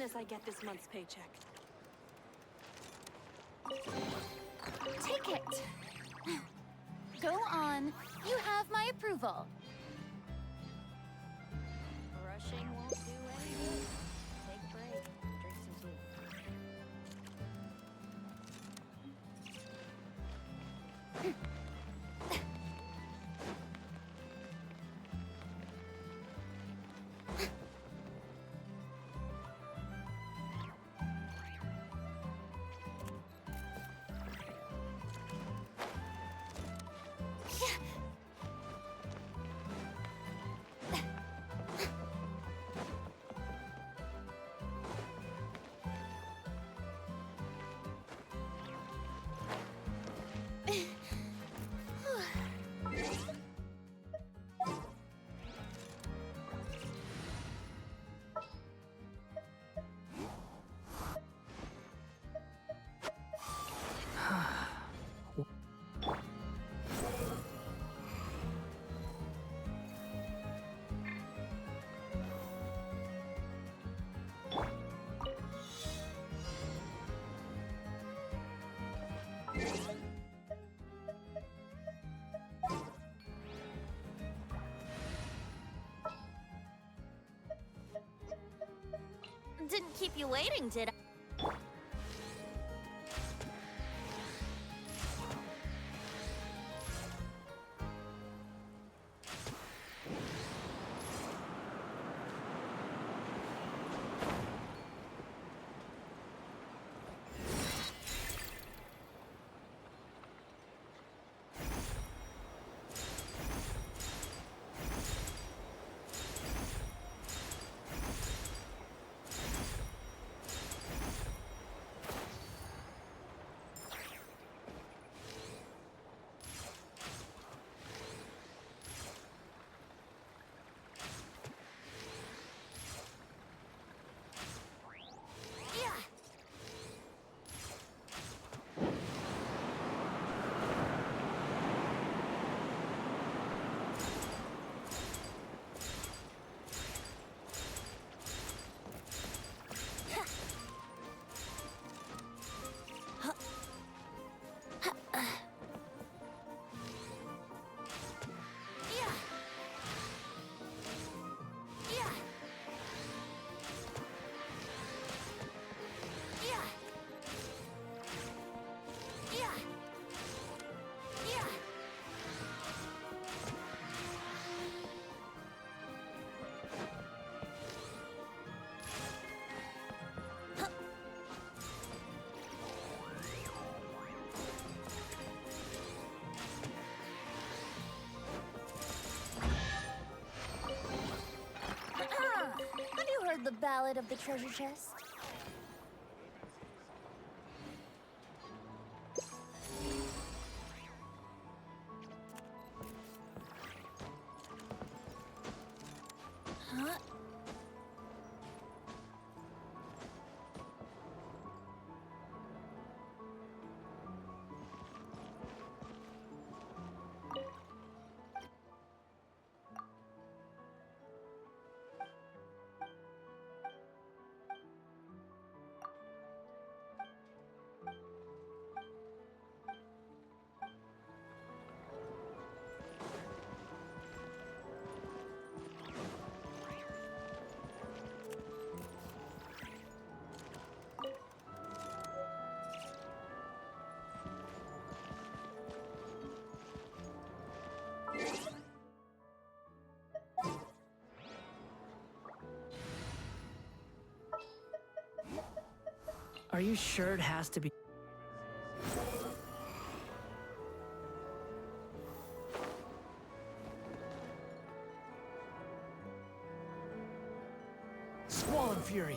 as I get this month's paycheck. Take it. Go on. You have my approval. Rushing won't do any good. Take a break. Drink some tea. Didn't keep you waiting, did I? Have you heard the ballad of the treasure chest? Huh? Are you sure it has to be? Squall and Fury.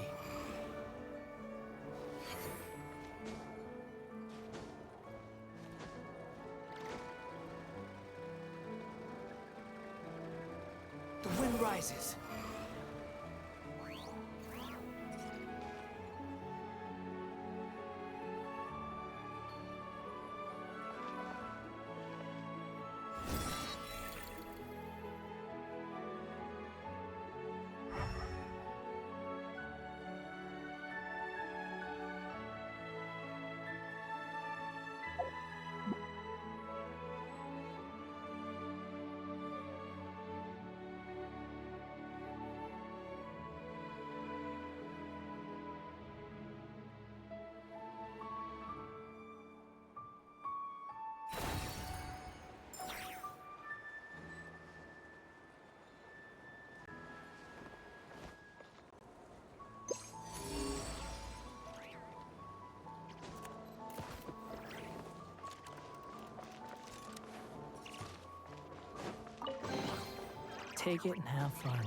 The wind rises. Take it and have fun.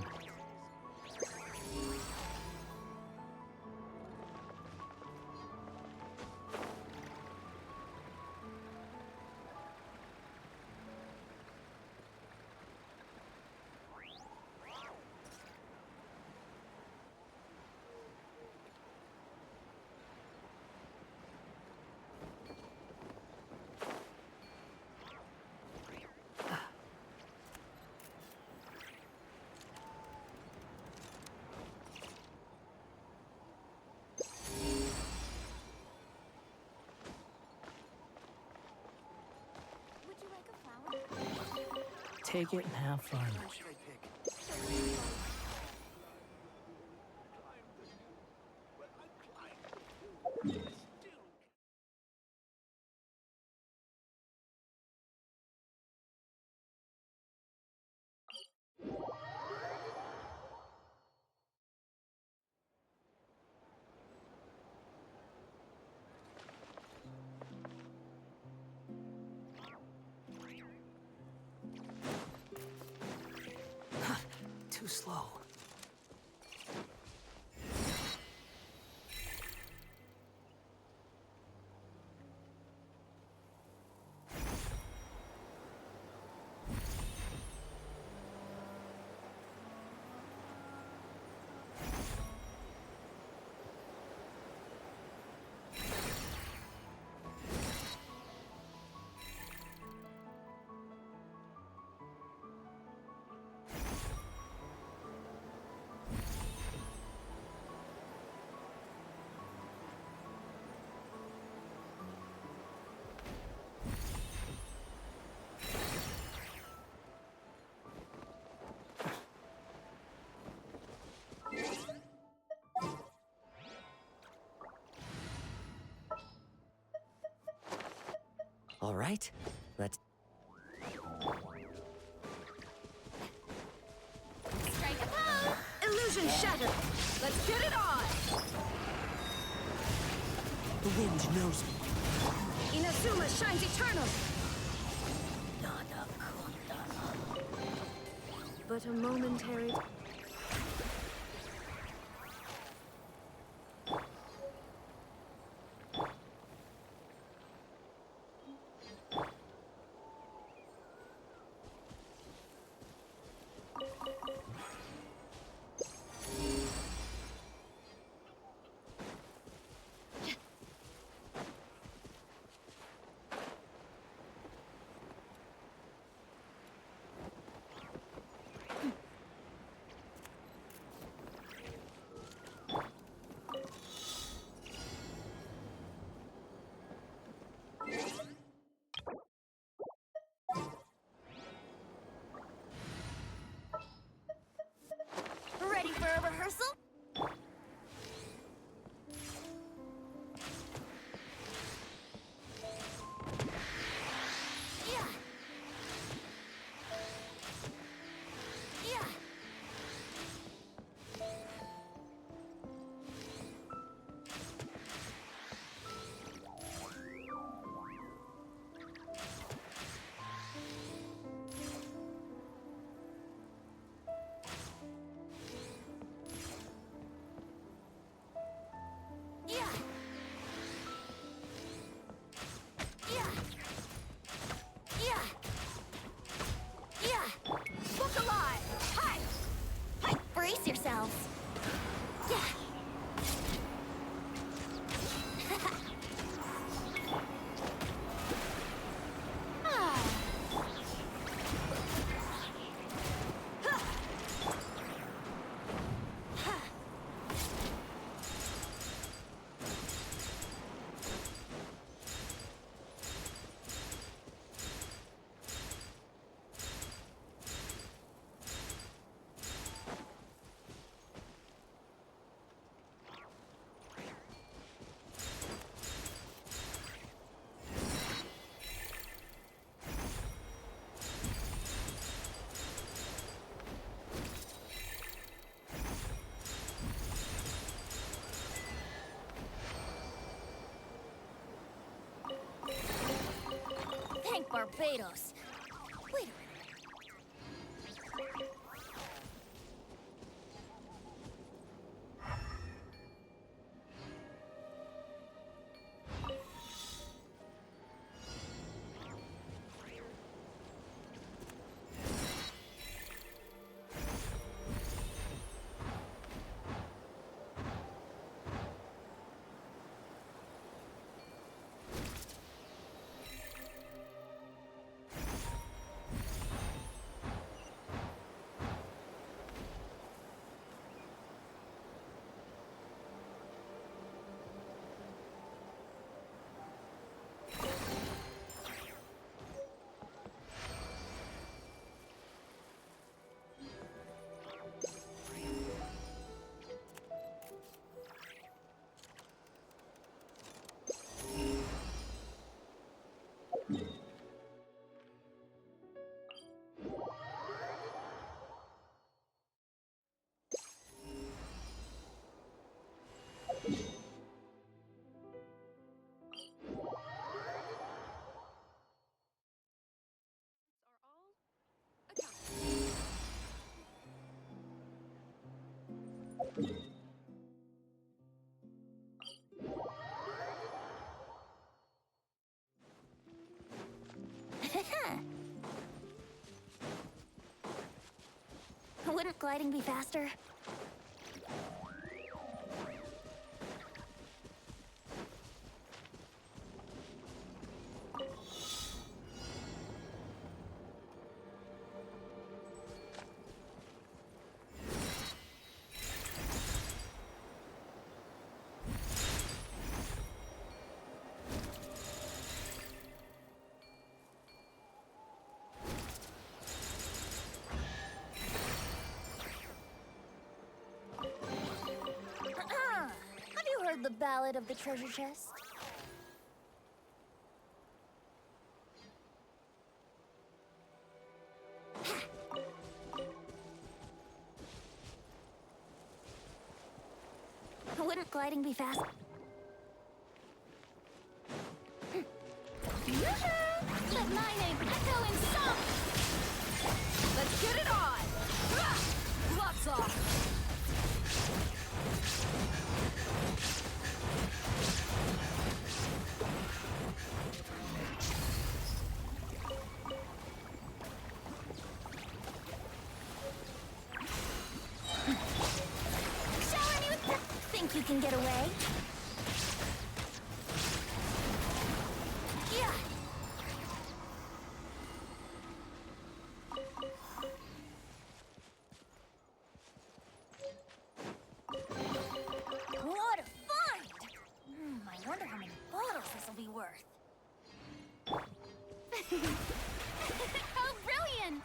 Would you like a flower? Take it and have fun. Too slow. All right, let's... Strike a pose! Illusion shattered! Let's get it on! The wind knows me. Inazuma shines eternal! But a momentary... Ready for a rehearsal? Yeah. Yeah. Yeah. Yeah. Yeah. Yeah. Look alive! Hi! Hi! Brace yourselves! Yeah. Ah. Thank Barbados. Wait a minute. gliding be faster? Have you heard the ballad of the treasure chest? Wouldn't gliding be fast? Let my name echo in song! Let's get it on! Lots off! Shower me with the... Think you can get away? Yeah! What a find! I wonder how many bottles this will be worth. How brilliant!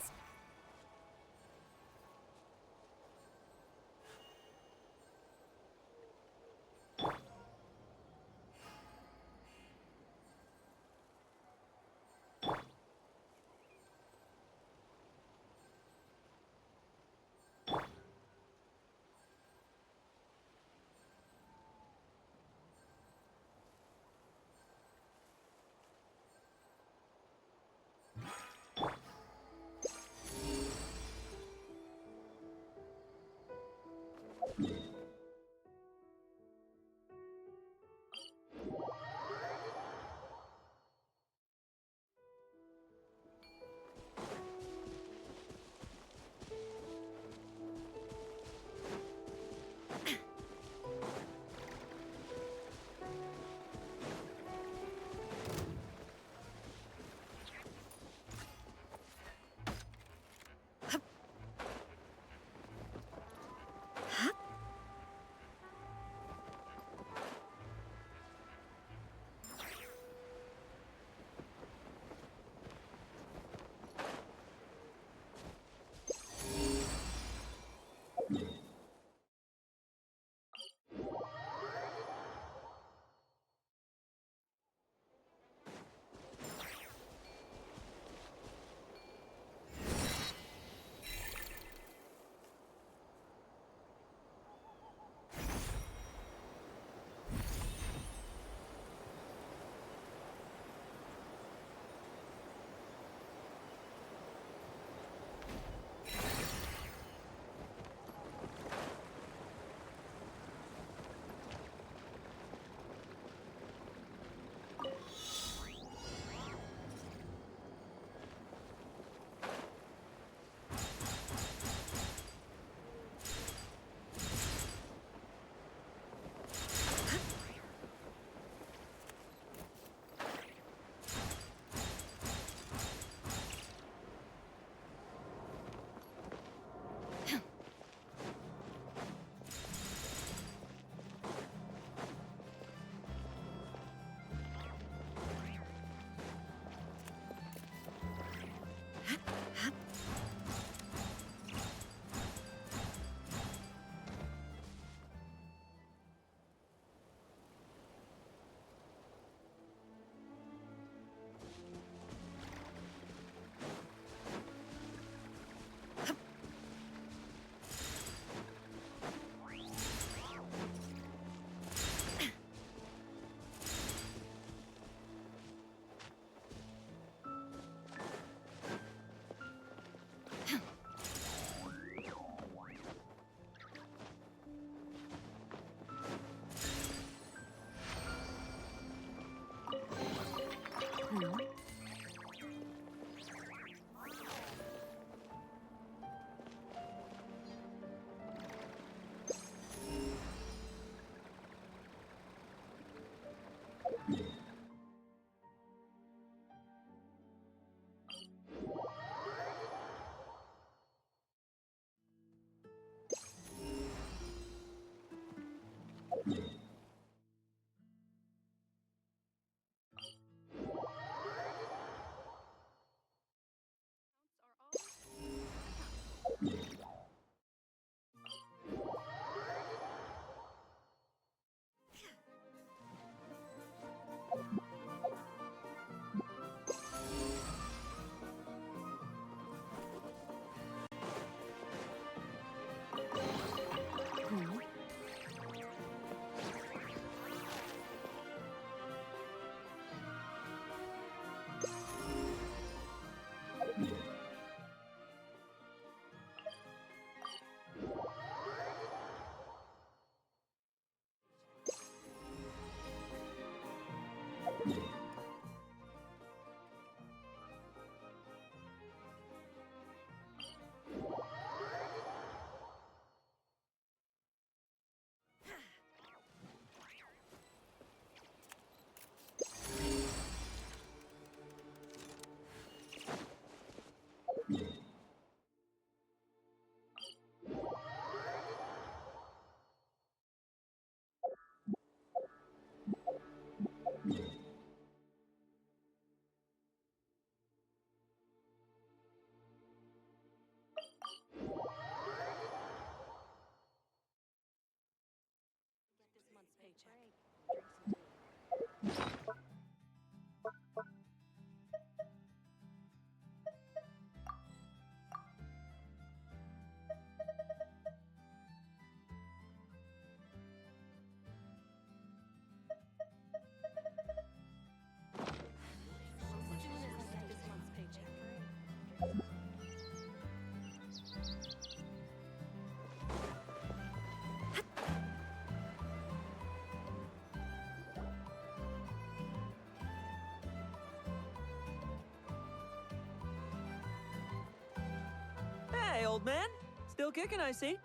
old man. Still kicking, I see.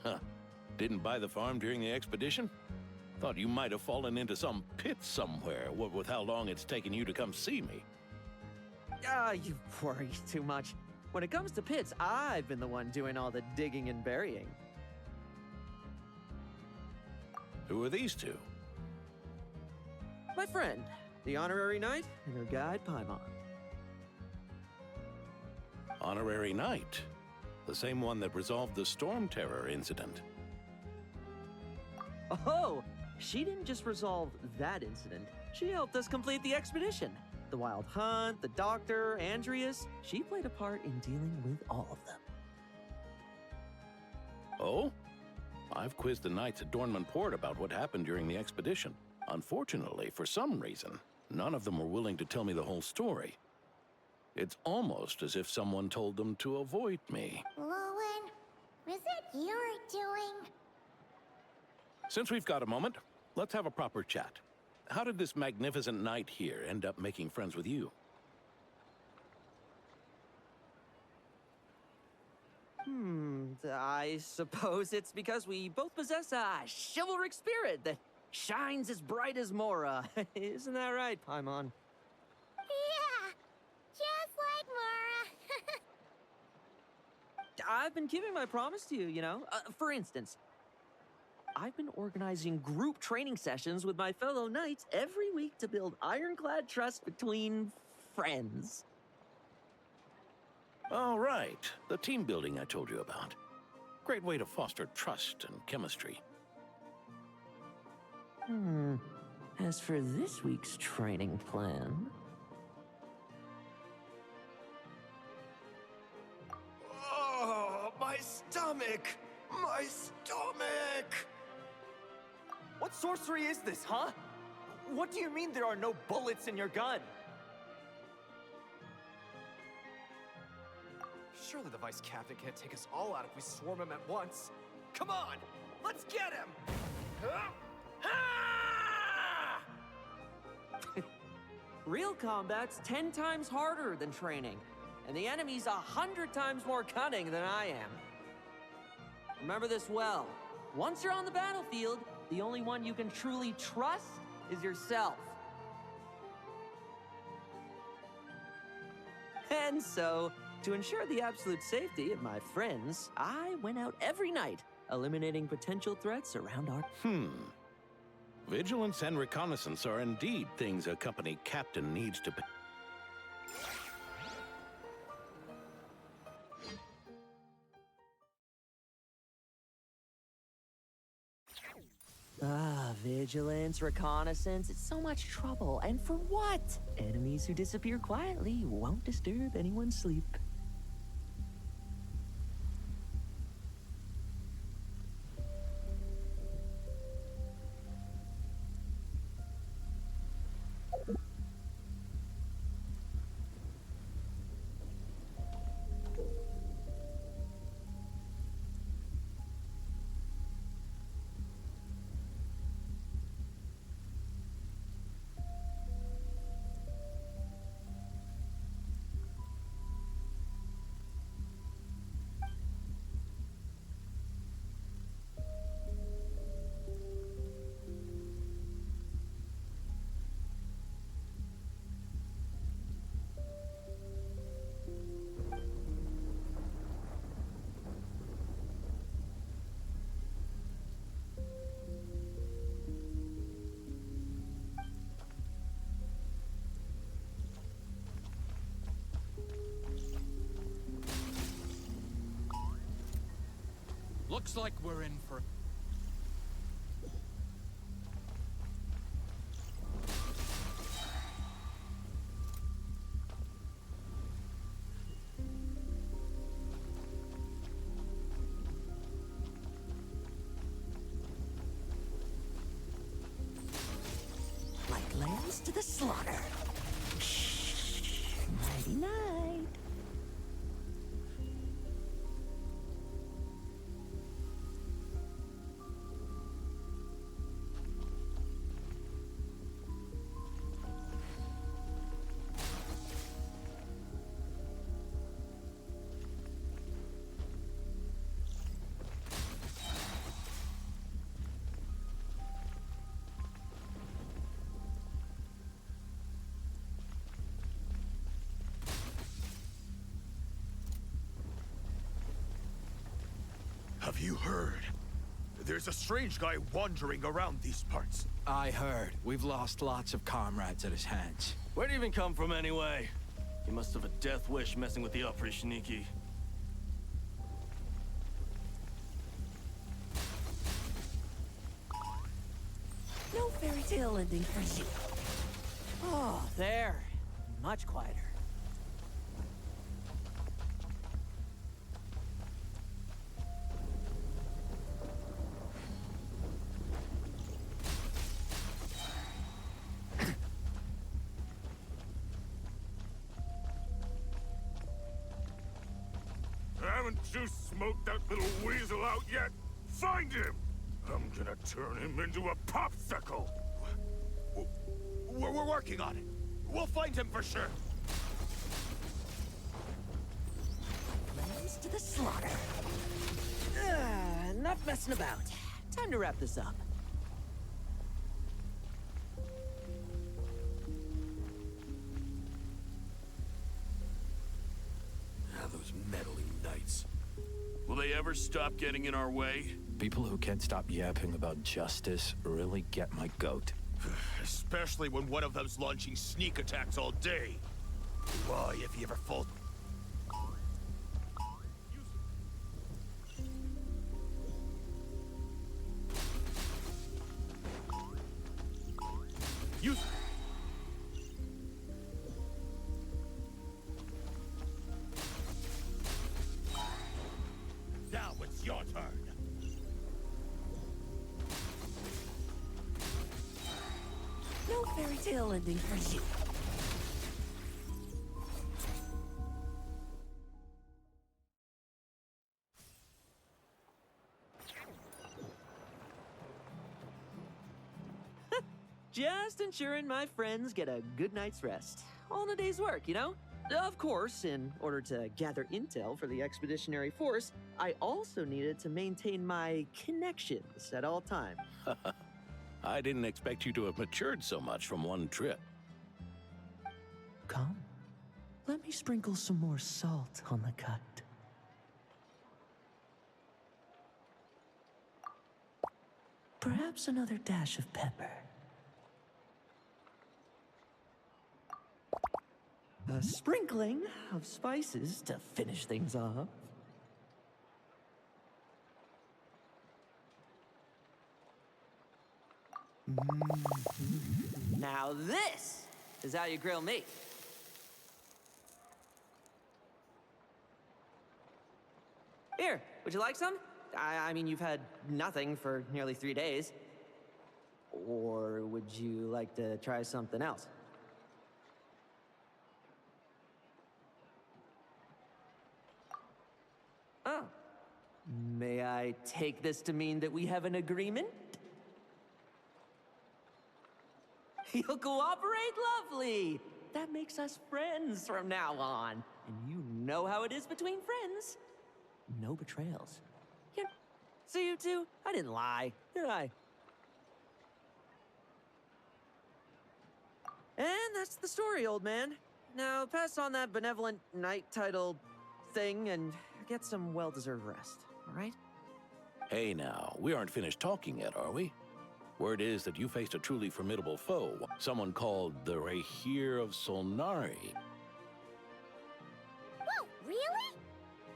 Huh. Didn't buy the farm during the expedition? Thought you might have fallen into some pit somewhere, what with how long it's taken you to come see me. You worry too much. When it comes to pits, I've been the one doing all the digging and burying. Who are these two? My friend, the honorary knight, and her guide, Paimon. Honorary Knight. The same one that resolved the Storm Terror incident. Oh, she didn't just resolve that incident. She helped us complete the expedition. The Wild Hunt, the Doctor, Andreas. She played a part in dealing with all of them. Oh? I've quizzed the knights at Dornman Port about what happened during the expedition. Unfortunately, for some reason, none of them were willing to tell me the whole story. It's almost as if someone told them to avoid me. Lowen, was it your doing? Since we've got a moment, let's have a proper chat. How did this magnificent knight here end up making friends with you? I suppose it's because we both possess a chivalric spirit that shines as bright as Mora. Isn't that right, Paimon? Yeah, just like Mara. I've been keeping my promise to you, you know? For instance, I've been organizing group training sessions with my fellow knights every week to build ironclad trust between friends. Oh, right. The team building I told you about. Great way to foster trust and chemistry. As for this week's training plan... Oh, my stomach! My stomach! What sorcery is this, huh? What do you mean there are no bullets in your gun? Surely the vice captain can't take us all out if we swarm him at once. Come on, let's get him! Real combat's 10 times harder than training, and the enemy's 100 times more cunning than I am. Remember this well. Once you're on the battlefield, the only one you can truly trust is yourself. And so, to ensure the absolute safety of my friends, I went out every night, eliminating potential threats around our... Vigilance and reconnaissance are indeed things a company captain needs to... Vigilance, reconnaissance, it's so much trouble. And for what? Enemies who disappear quietly won't disturb anyone's sleep. Looks like we're in for... Like lambs to the slaughter. Shh. Nighty night. Have you heard? There's a strange guy wandering around these parts. I heard. We've lost lots of comrades at his hands. Where'd he even come from anyway? He must have a death wish messing with the Oprichniki. No fairy tale ending for you. Oh, there. Much quieter. Haven't you smoked that little weasel out yet? Find him! I'm gonna turn him into a popsicle! We're working on it. We'll find him for sure. Lambs to the slaughter. Enough messing about. Time to wrap this up. Those meddling knights. Will they ever stop getting in our way? People who can't stop yapping about justice really get my goat. Especially when one of them's launching sneak attacks all day. Why, if he ever falls... Use... Now it's your turn. No fairy tale ending for you. Just ensuring my friends get a good night's rest. All in a day's work, you know? Of course, in order to gather intel for the expeditionary force, I also needed to maintain my connections at all times. I didn't expect you to have matured so much from one trip. Come, let me sprinkle some more salt on the cut. Perhaps another dash of pepper. A sprinkling of spices to finish things off. Now this is how you grill me. Here, would you like some? I mean, you've had nothing for nearly 3 days. Or would you like to try something else? Oh. May I take this to mean that we have an agreement? You'll cooperate? Lovely! That makes us friends from now on. And you know how it is between friends. No betrayals. Yeah. So you two, I didn't lie, did I? And that's the story, old man. Now pass on that benevolent knight title thing and get some well-deserved rest, all right? Hey now, we aren't finished talking yet, are we? Word is that you faced a truly formidable foe, someone called the Rahir of Solnari. Whoa, really?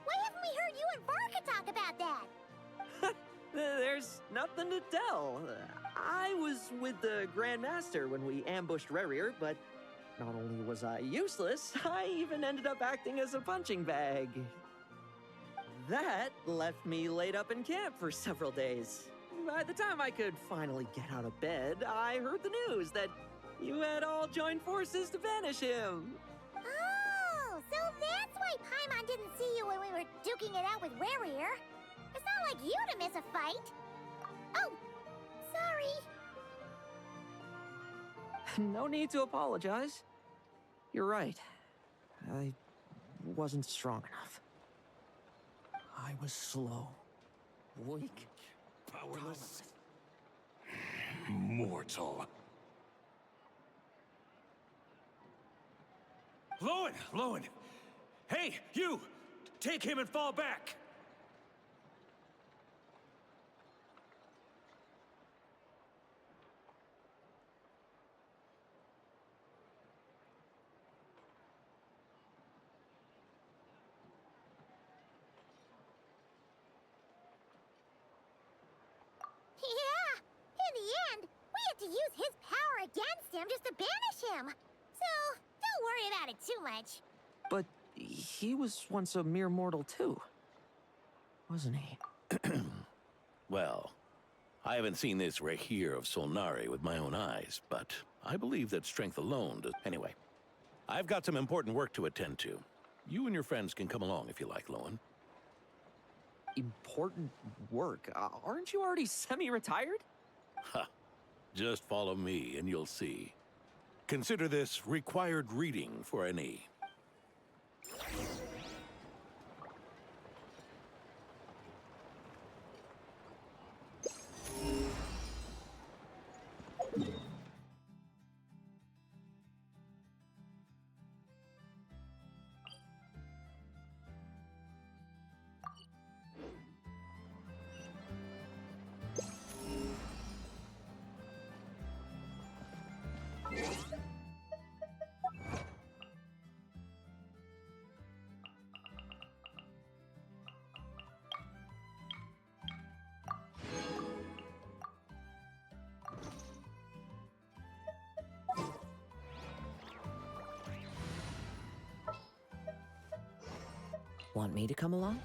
Why haven't we heard you and Varka talk about that? There's nothing to tell. I was with the Grand Master when we ambushed Rerir, but not only was I useless, I even ended up acting as a punching bag. That left me laid up in camp for several days. By the time I could finally get out of bed, I heard the news that you had all joined forces to banish him. Oh, so that's why Paimon didn't see you when we were duking it out with Rerir. It's not like you to miss a fight. Oh, sorry. No need to apologize. You're right. I wasn't strong enough. I was slow, weak, powerless. Mortal. Lowen! Hey, you! Take him and fall back! use his power against him just to banish him. So, don't worry about it too much. But he was once a mere mortal too, wasn't he? Well, I haven't seen this Rahir of Solnari with my own eyes, but I believe that strength alone does. Anyway, I've got some important work to attend to. You and your friends can come along if you like, Lowen. Important work? Aren't you already semi-retired? Ha! Just follow me and you'll see. Consider this required reading for any. Want me to come along?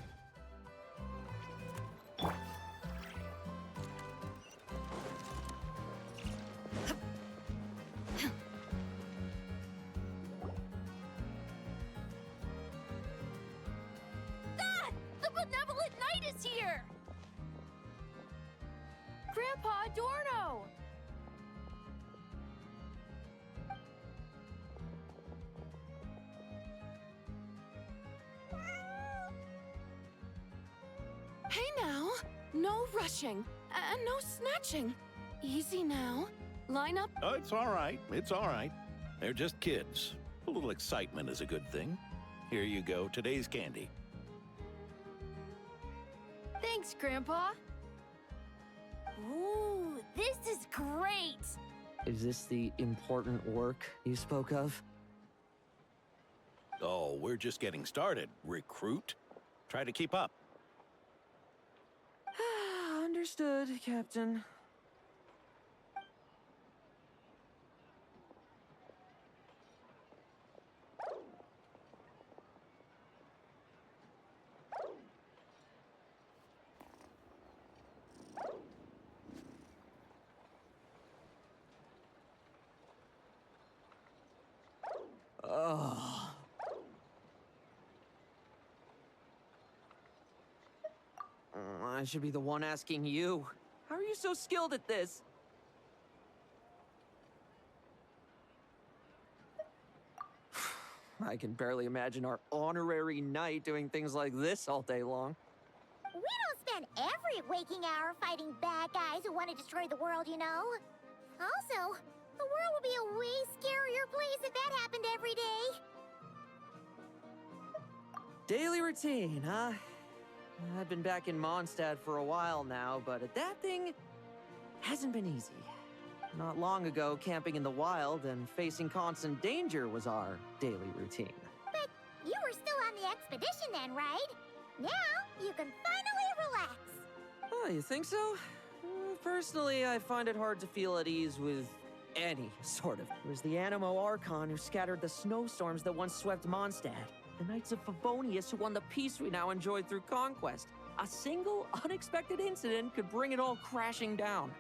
The benevolent knight is here! Grandpa Adorno! Hey now, no rushing, and no snatching. Easy now. Line up. Oh, it's all right. It's all right. They're just kids. A little excitement is a good thing. Here you go, today's candy. Thanks, Grandpa. Ooh, this is great! Is this the important work you spoke of? Oh, we're just getting started. Recruit? Try to keep up. Understood, Captain. Oh. I should be the one asking you. How are you so skilled at this? I can barely imagine our honorary knight doing things like this all day long. We don't spend every waking hour fighting bad guys who want to destroy the world, you know? Also, the world would be a way scarier place if that happened every day. Daily routine, huh? I've been back in Mondstadt for a while now, but that thing hasn't been easy. Not long ago, camping in the wild and facing constant danger was our daily routine. But you were still on the expedition then, right? Now, you can finally relax. Oh, you think so? Personally, I find it hard to feel at ease with any sort of. It was the Animo Archon who scattered the snowstorms that once swept Mondstadt. The Knights of Favonius who won the peace we now enjoy through conquest. A single, unexpected incident could bring it all crashing down.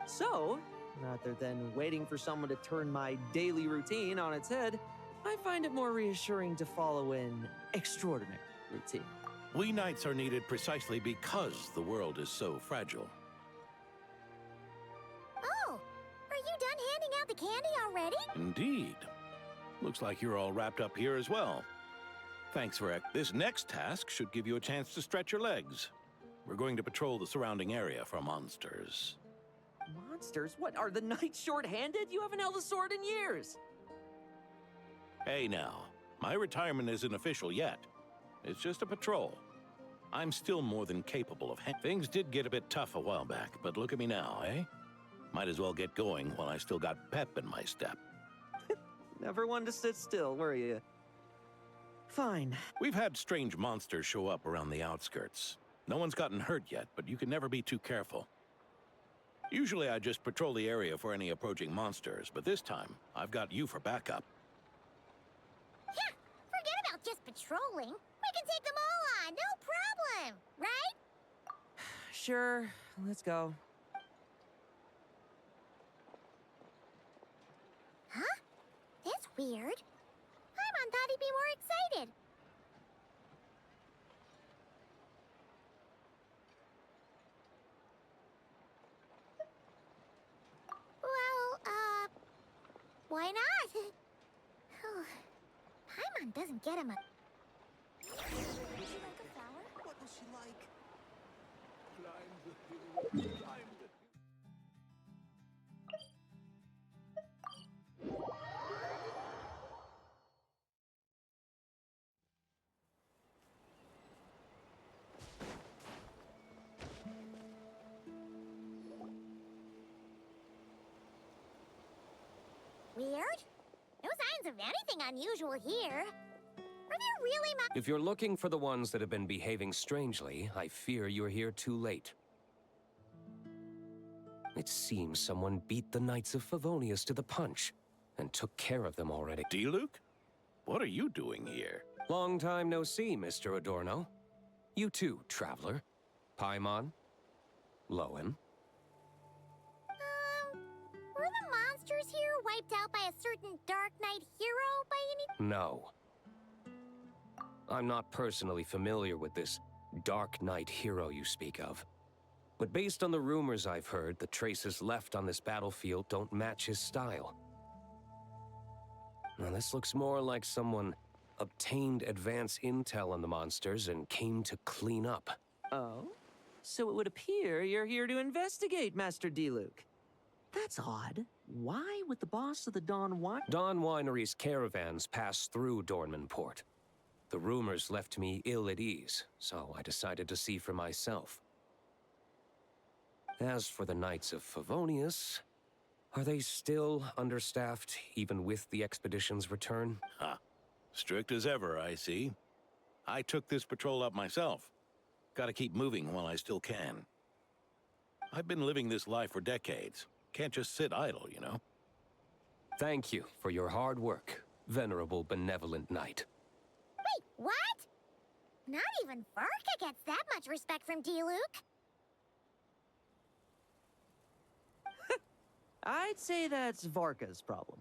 So, rather than waiting for someone to turn my daily routine on its head, I find it more reassuring to follow an extraordinary routine. We knights are needed precisely because the world is so fragile. Oh, are you done handing out the candy already? Indeed. Looks like you're all wrapped up here as well. Thanks, Rick. This next task should give you a chance to stretch your legs. We're going to patrol the surrounding area for monsters. Monsters? What, are the knights short-handed? You haven't held a sword in years. Hey now, my retirement isn't official yet. It's just a patrol. I'm still more than capable of things did get a bit tough a while back, but look at me now, eh? Might as well get going while I still got pep in my step. Never one to sit still, were you? Fine. We've had strange monsters show up around the outskirts. No one's gotten hurt yet, but you can never be too careful. Usually I just patrol the area for any approaching monsters, but this time I've got you for backup. Yeah, forget about just patrolling. We can take them all on, no problem, right? Sure, let's go. Huh? That's weird. Paimon thought he'd be more excited. Well, why not? Paimon doesn't get him a... Would you like a flower? What will she like? Weird? No signs of anything unusual here. Are there really If you're looking for the ones that have been behaving strangely, I fear you're here too late. It seems someone beat the Knights of Favonius to the punch, and took care of them already. D-Luke? What are you doing here? Long time no see, Mr. Adorno. You too, Traveler. Paimon. Lowen. Were the monsters here wiped out by a certain Dark Knight hero by any... No. I'm not personally familiar with this Dark Knight hero you speak of. But based on the rumors I've heard, the traces left on this battlefield don't match his style. Now, this looks more like someone obtained advance intel on the monsters and came to clean up. Oh? So it would appear you're here to investigate, Master D-Luke. That's odd. Why would the boss of the Dawn Dawn Winery's caravans pass through Dornman Port. The rumors left me ill at ease, so I decided to see for myself. As for the Knights of Favonius, are they still understaffed, even with the expedition's return? Huh. Strict as ever, I see. I took this patrol up myself. Gotta keep moving while I still can. I've been living this life for decades. Can't just sit idle, you know? Thank you for your hard work, venerable benevolent knight. Wait, what? Not even Varka gets that much respect from D-Luke. I'd say that's Varka's problem.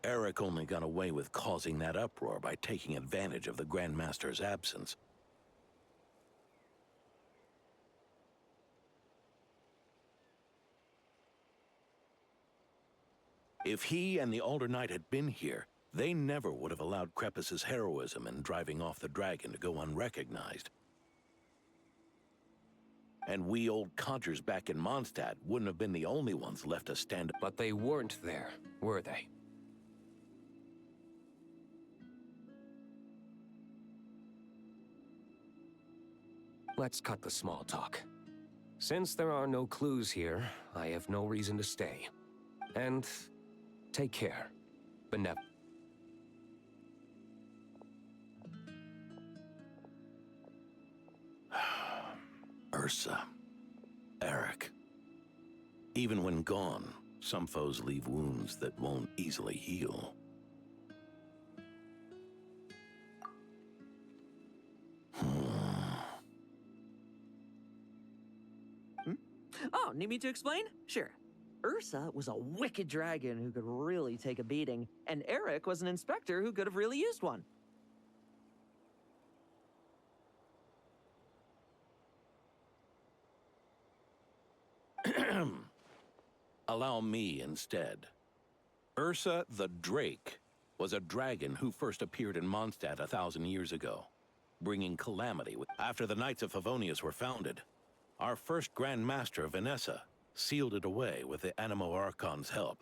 Eric only got away with causing that uproar by taking advantage of the Grandmaster's absence. If he and the Alder Knight had been here, they never would have allowed Krepus's heroism in driving off the dragon to go unrecognized. And we old codgers back in Mondstadt wouldn't have been the only ones left to stand. But they weren't there, were they? Let's cut the small talk. Since there are no clues here, I have no reason to stay. And take care, Ursa. Eric. Even when gone, some foes leave wounds that won't easily heal. Oh, need me to explain? Sure. Ursa was a wicked dragon who could really take a beating, and Eric was an inspector who could have really used one. Allow me instead. Ursa the Drake was a dragon who first appeared in Mondstadt 1,000 years ago, bringing calamity. After the Knights of Favonius were founded, our first Grand Master, Vanessa, sealed it away with the Animo Archon's help.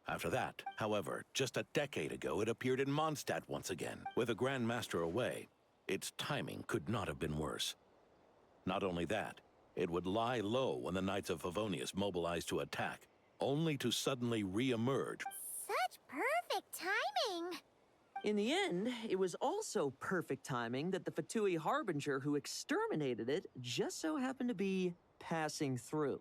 After that, however, just a decade ago, it appeared in Mondstadt once again. With the Grand Master away, its timing could not have been worse. Not only that, it would lie low when the Knights of Favonius mobilized to attack, only to suddenly re-emerge. Such perfect timing. In the end, it was also perfect timing that the Fatui Harbinger who exterminated it just so happened to be passing through.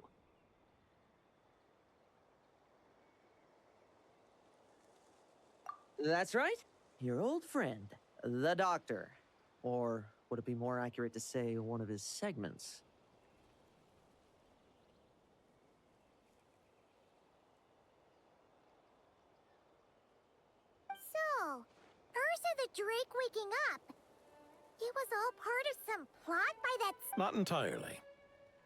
That's right. Your old friend, the Doctor. Or would it be more accurate to say one of his segments? So, Ursa the Drake waking up. It was all part of some plot by that. Not entirely.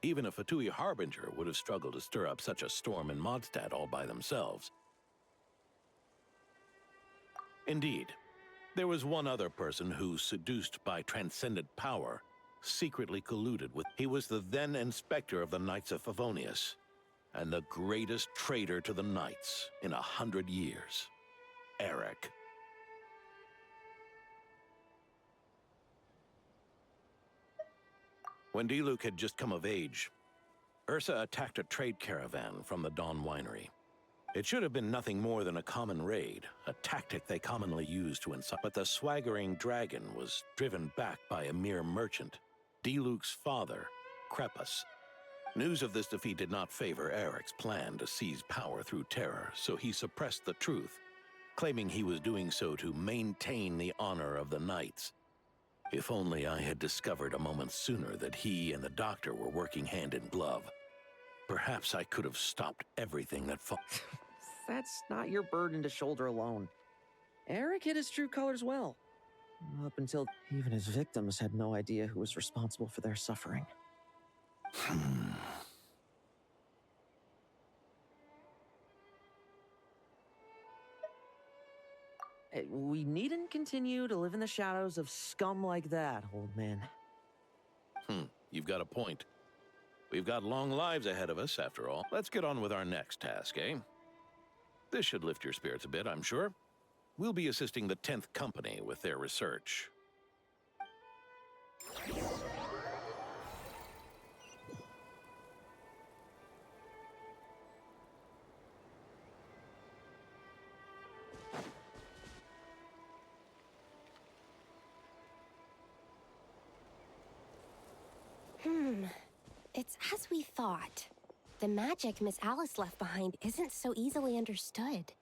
Even a Fatui Harbinger would have struggled to stir up such a storm in Mondstadt all by themselves. Indeed, there was one other person who, seduced by transcendent power, secretly colluded with. He was the then inspector of the Knights of Favonius, and the greatest traitor to the Knights in 100 years. Eric. When Diluc had just come of age, Ursa attacked a trade caravan from the Dawn Winery. It should have been nothing more than a common raid, a tactic they commonly used to incite. But the swaggering dragon was driven back by a mere merchant, Diluc's father, Crepus. News of this defeat did not favor Eric's plan to seize power through terror, so he suppressed the truth, claiming he was doing so to maintain the honor of the Knights. If only I had discovered a moment sooner that he and the Doctor were working hand in glove. Perhaps I could have stopped everything that That's not your burden to shoulder alone. Eric hid his true colors well. Up until even his victims had no idea who was responsible for their suffering. We needn't continue to live in the shadows of scum like that, old man. You've got a point. We've got long lives ahead of us, after all. Let's get on with our next task, eh? This should lift your spirits a bit, I'm sure. We'll be assisting the 10th Company with their research. It's as we thought. The magic Miss Alice left behind isn't so easily understood.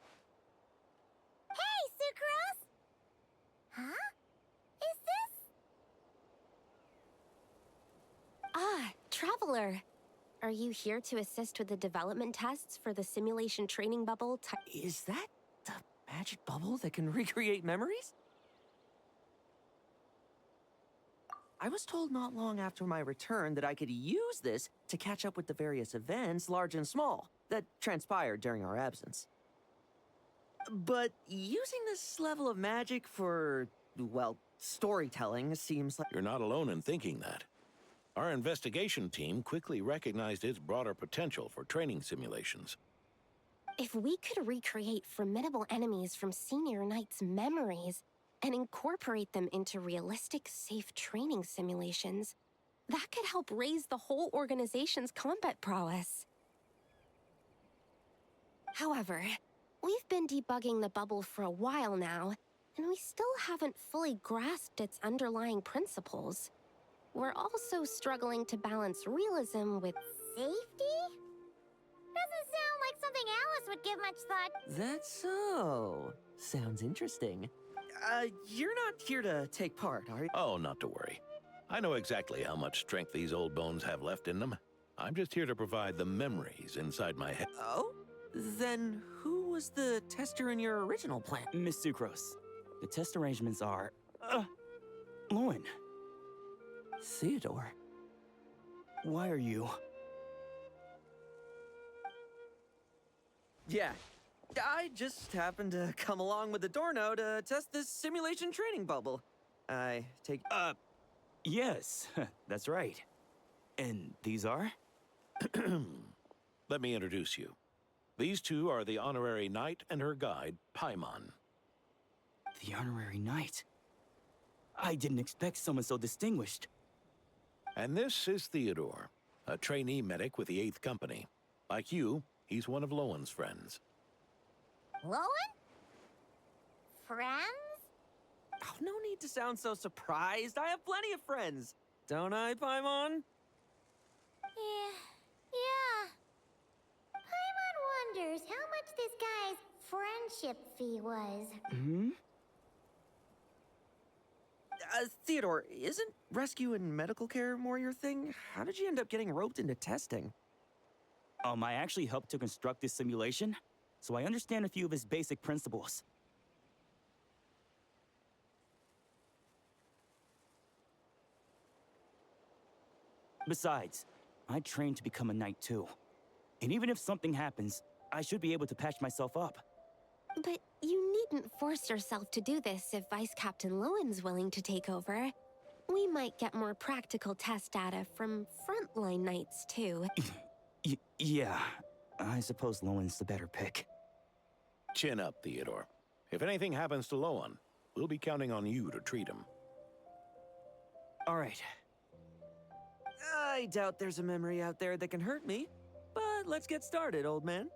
Hey, Sucrose! Huh? Is this? Ah, Traveler. Are you here to assist with the development tests for the simulation training bubble? Is that the magic bubble that can recreate memories? I was told not long after my return that I could use this to catch up with the various events, large and small, that transpired during our absence. But using this level of magic for, well, storytelling seems like... You're not alone in thinking that. Our investigation team quickly recognized its broader potential for training simulations. If we could recreate formidable enemies from Senior Knight's memories and incorporate them into realistic, safe training simulations, that could help raise the whole organization's combat prowess. However, we've been debugging the bubble for a while now, and we still haven't fully grasped its underlying principles. We're also struggling to balance realism with Safety? Doesn't sound like something Alice would give much thought. That's so. Sounds interesting. You're not here to take part, are you? Oh, not to worry. I know exactly how much strength these old bones have left in them. I'm just here to provide the memories inside my head. Oh? Then who was the tester in your original plan? Miss Sucrose, the test arrangements are... Lauren, Theodore. why are you... Yeah. I just happened to come along with the Dorno to test this simulation training bubble. I take... Yes, that's right. And these are? Let me introduce you. These two are the honorary knight and her guide, Paimon. The honorary knight? I didn't expect someone so distinguished. And this is Theodore, a trainee medic with the 8th Company. Like you, he's one of Lowen's friends. Lowen? Friends? Oh, no need to sound so surprised. I have plenty of friends. Don't I, Paimon? Yeah. Paimon wonders how much this guy's friendship fee was. Hmm? Theodore, isn't rescue and medical care more your thing? How did you end up getting roped into testing? I actually helped to construct this simulation, so I understand a few of its basic principles. Besides, I trained to become a knight too. And even if something happens, I should be able to patch myself up. But you needn't force yourself to do this if Vice Captain Lowen's willing to take over. We might get more practical test data from frontline knights too. Yeah, I suppose Lowen's the better pick. Chin up, Theodore. If anything happens to Lowen, we'll be counting on you to treat him. All right. I doubt there's a memory out there that can hurt me. But let's get started, old man.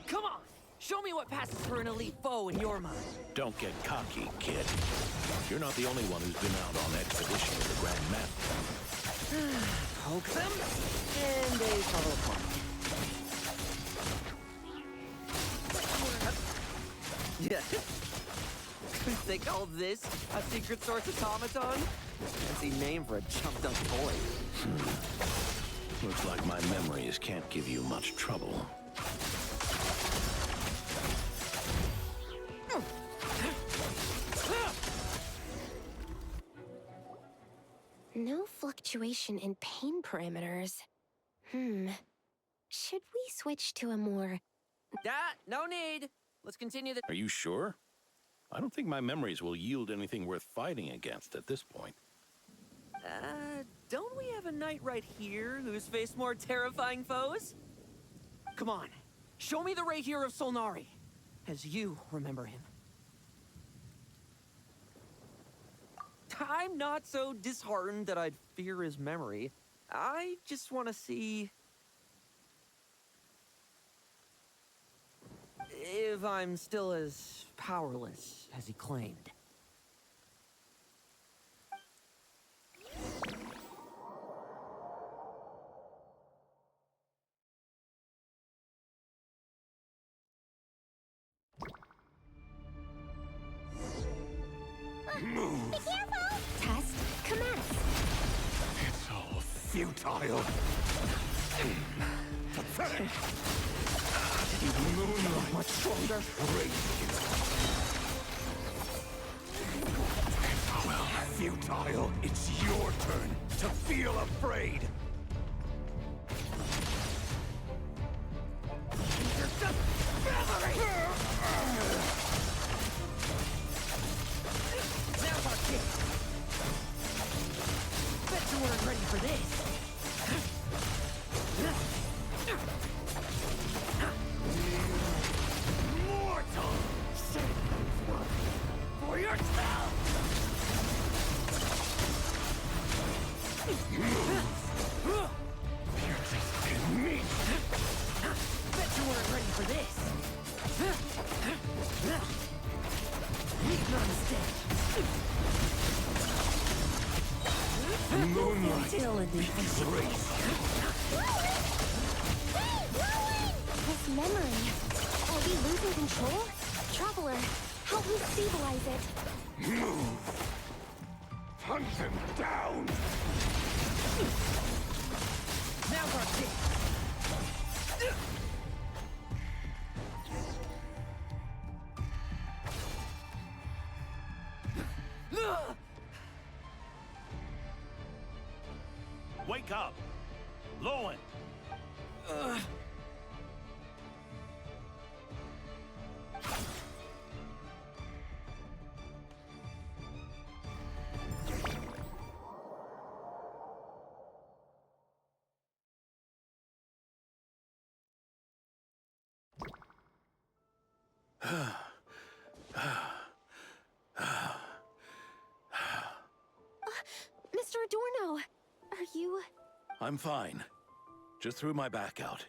Come on! Show me what passes for an elite foe in your mind. Don't get cocky, kid. You're not the only one who's been out on expedition with the Grand Map. Poke them, and they fall apart. Yeah. They call this a secret source automaton? Fancy name for a chumped up boy. Looks like my memories can't give you much trouble. No fluctuation in pain parameters. Should we switch to a more... No need. Let's continue the... Are you sure? I don't think my memories will yield anything worth fighting against at this point. Don't we have a knight right here who's faced more terrifying foes? Come on, show me the Rapier of Solnari, as you remember him. I'm not so disheartened that I'd fear his memory. I just want to see... if I'm still as powerless as he claimed. Move! Be careful! Test, commence! It's all futile. Pathetic. Moonlight. Much stronger. Well, futile. It's your turn to feel afraid. You're just feathery! Now's our chance. Bet you weren't ready for this. Mortal! For yourself! You're just meat. Bet you weren't ready for this. Make no mistake. Moonlight. Still in the Grace. This memory. Are we losing control? Traveler, help me stabilize it. Move. Hunt them down. Now's our chance. Wake up! Lowen! Mr. Adorno, are you... I'm fine. Just threw my back out.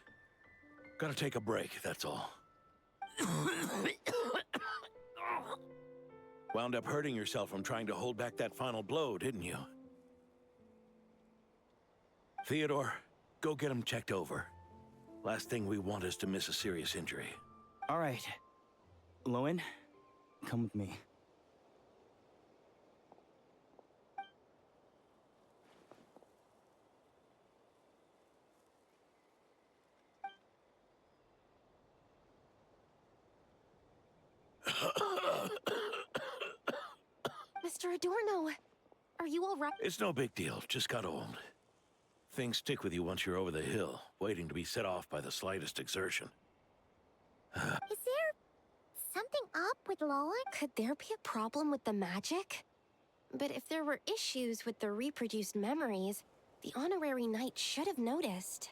Gotta take a break, that's all. Wound up hurting yourself from trying to hold back that final blow, didn't you? Theodore, go get him checked over. Last thing we want is to miss a serious injury. All right. Lowen, come with me. Mr. Adorno, are you all right? It's no big deal, just got old. Things stick with you once you're over the hill, waiting to be set off by the slightest exertion. Is there something up with Lowen? Could there be a problem with the magic? But if there were issues with the reproduced memories, the honorary knight should have noticed.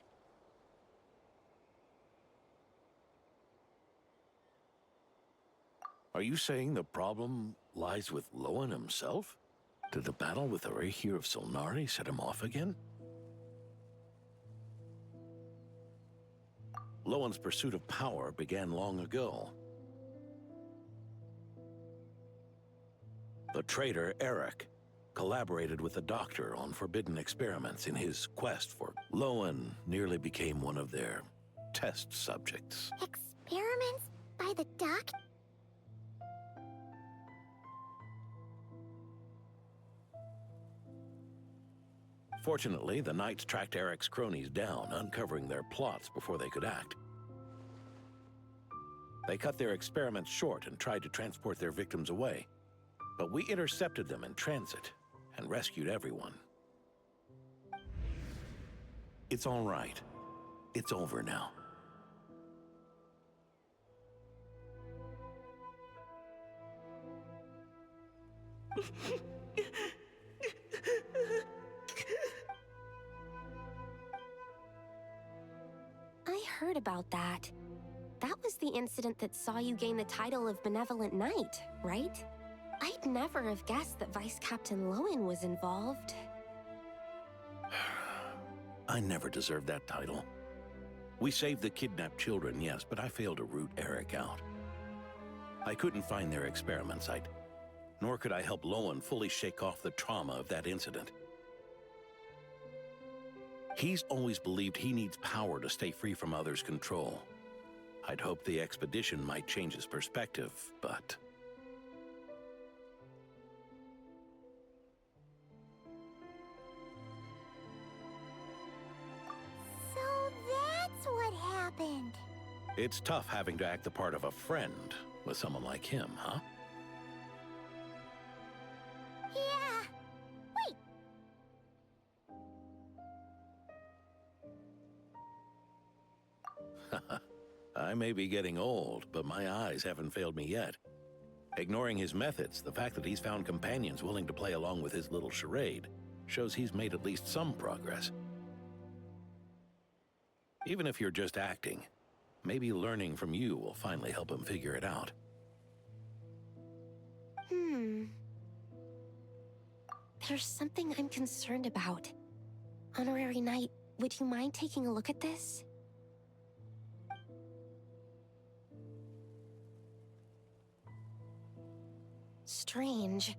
Are you saying the problem lies with Lowen himself? Did the battle with the Reikir of Solnari set him off again? Lowen's pursuit of power began long ago. The traitor, Eric, collaborated with the Doctor on forbidden experiments in his quest for... Lowen nearly became one of their test subjects. Experiments by the Doctor? Fortunately, the Knights tracked Eric's cronies down, uncovering their plots before they could act. They cut their experiments short and tried to transport their victims away. But we intercepted them in transit and rescued everyone. It's all right. It's over now. I heard about that. That was the incident that saw you gain the title of Benevolent Knight, right? I'd never have guessed that Vice Captain Lowen was involved. I never deserved that title. We saved the kidnapped children, yes, but I failed to root Eric out. I couldn't find their experiment site, nor could I help Lowen fully shake off the trauma of that incident. He's always believed he needs power to stay free from others' control. I'd hoped the expedition might change his perspective, but... So that's what happened. It's tough having to act the part of a friend with someone like him, huh? Yeah. Wait. I may be getting old, but my eyes haven't failed me yet. Ignoring his methods, the fact that he's found companions willing to play along with his little charade shows he's made at least some progress. Even if you're just acting, maybe learning from you will finally help him figure it out. There's something I'm concerned about. Honorary Knight, would you mind taking a look at this? Strange.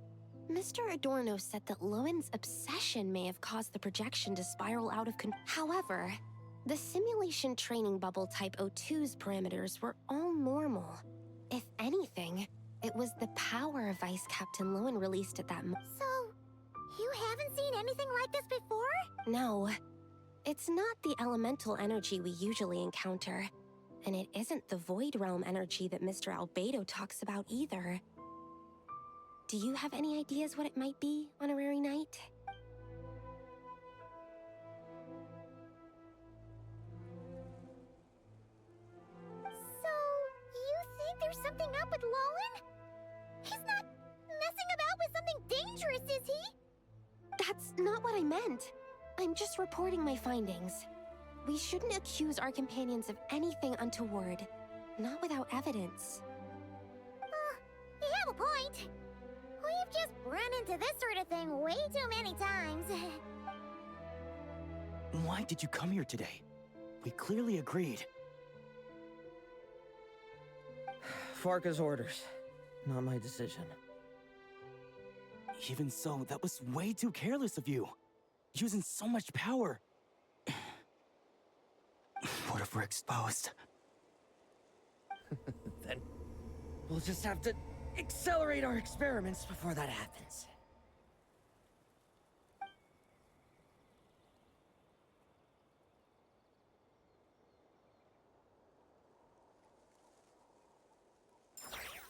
Mr. Adorno said that Lowen's obsession may have caused the projection to spiral out of control. However, the simulation training bubble type O2's parameters were all normal. If anything, it was the power Vice Captain Lowen released at that moment. So, you haven't seen anything like this before? No. It's not the elemental energy we usually encounter. And it isn't the Void Realm energy that Mr. Albedo talks about either. Do you have any ideas what it might be, Honorary Knight? So, you think there's something up with Lowen? He's not messing about with something dangerous, is he? That's not what I meant. I'm just reporting my findings. We shouldn't accuse our companions of anything untoward. Not without evidence. You have a point. We've just run into this sort of thing way too many times. Why did you come here today? We clearly agreed. Farka's orders, not my decision. Even so, that was way too careless of you. Using so much power. What if we're exposed? Then we'll just have to accelerate our experiments before that happens.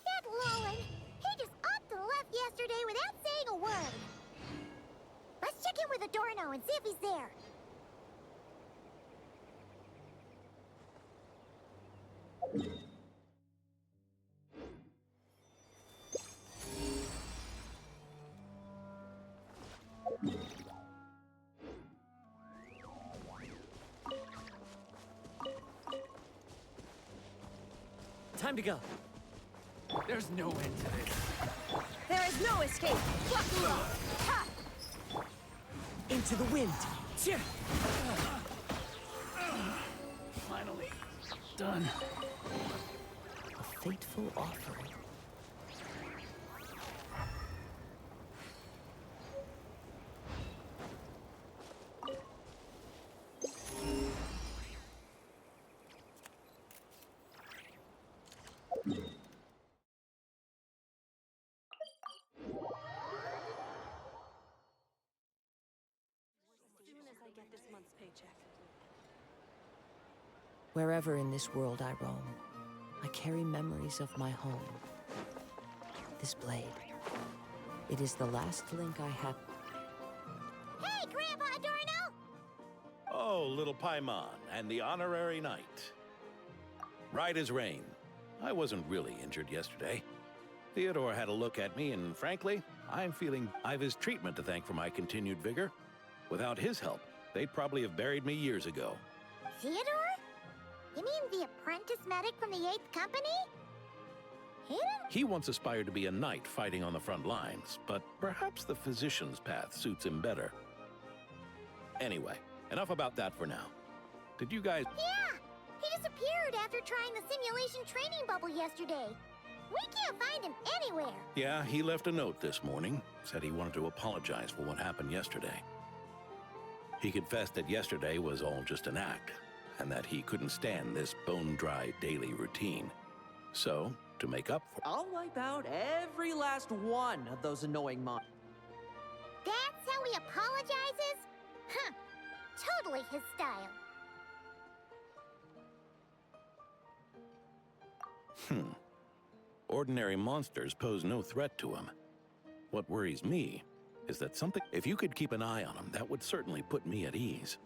That Lolan, he just upped and left yesterday without saying a word. Let's check in with Adorno and see if he's there. Time to go. There's no end to this. There is no escape. Ha! Into the wind. Cheer. Finally. Done. A fateful offering. Wherever in this world I roam, I carry memories of my home. This blade, it is the last link I have. Hey, Grandpa Adorno! Oh, little Paimon and the honorary knight. Right as rain. I wasn't really injured yesterday. Theodore had a look at me, and frankly, I'm feeling I've his treatment to thank for my continued vigor. Without his help, they'd probably have buried me years ago. Theodore? You mean the apprentice medic from the 8th Company? He once aspired to be a knight fighting on the front lines, but perhaps the physician's path suits him better. Anyway, enough about that for now. Did you guys... Yeah! He disappeared after trying the simulation training bubble yesterday. We can't find him anywhere. Yeah, he left a note this morning. Said he wanted to apologize for what happened yesterday. He confessed that yesterday was all just an act, and that he couldn't stand this bone-dry daily routine. So, to make up for... I'll wipe out every last one of those annoying monsters. That's how he apologizes? Huh. Totally his style. Ordinary monsters pose no threat to him. What worries me is that something... If you could keep an eye on him, that would certainly put me at ease.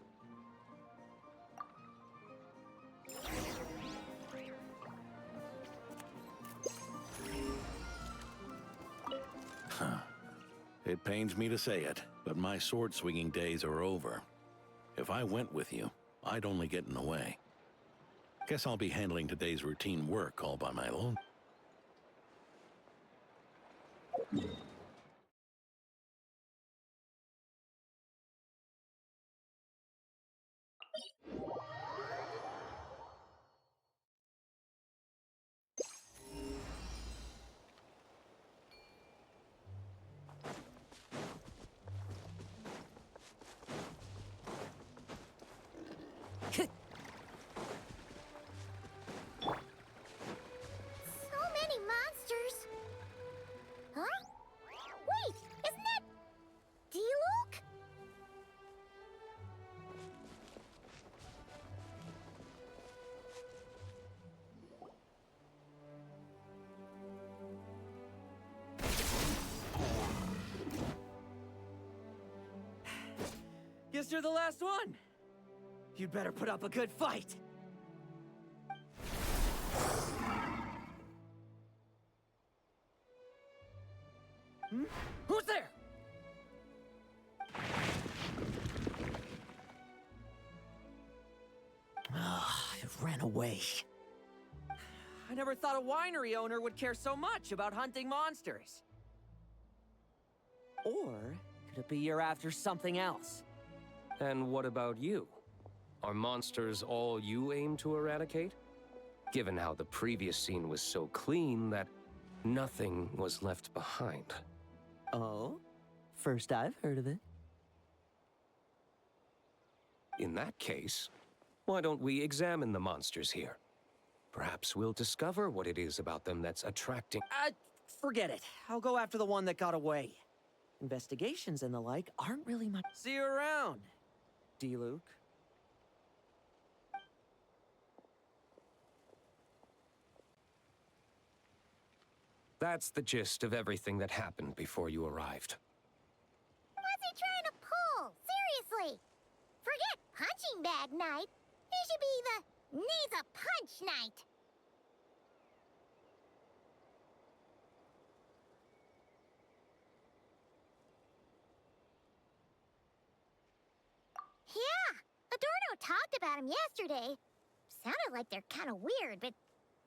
It pains me to say it, but my sword-swinging days are over. If I went with you, I'd only get in the way. Guess I'll be handling today's routine work all by my own. So many monsters. Huh? Wait, isn't that... D-Luke? Guess you're the last one. You'd better put up a good fight. Who's there? It ran away. I never thought a winery owner would care so much about hunting monsters. Or could it be you're after something else? And what about you? Are monsters all you aim to eradicate? Given how the previous scene was so clean that nothing was left behind. Oh? First I've heard of it. In that case, why don't we examine the monsters here? Perhaps we'll discover what it is about them that's attracting. Forget it. I'll go after the one that got away. Investigations and the like aren't really much. See you around, D. Luke. That's the gist of everything that happened before you arrived. What's he trying to pull? Seriously! Forget punching bag night. It should be the needs a punch night. Yeah, Adorno talked about him yesterday. Sounded like they're kind of weird, but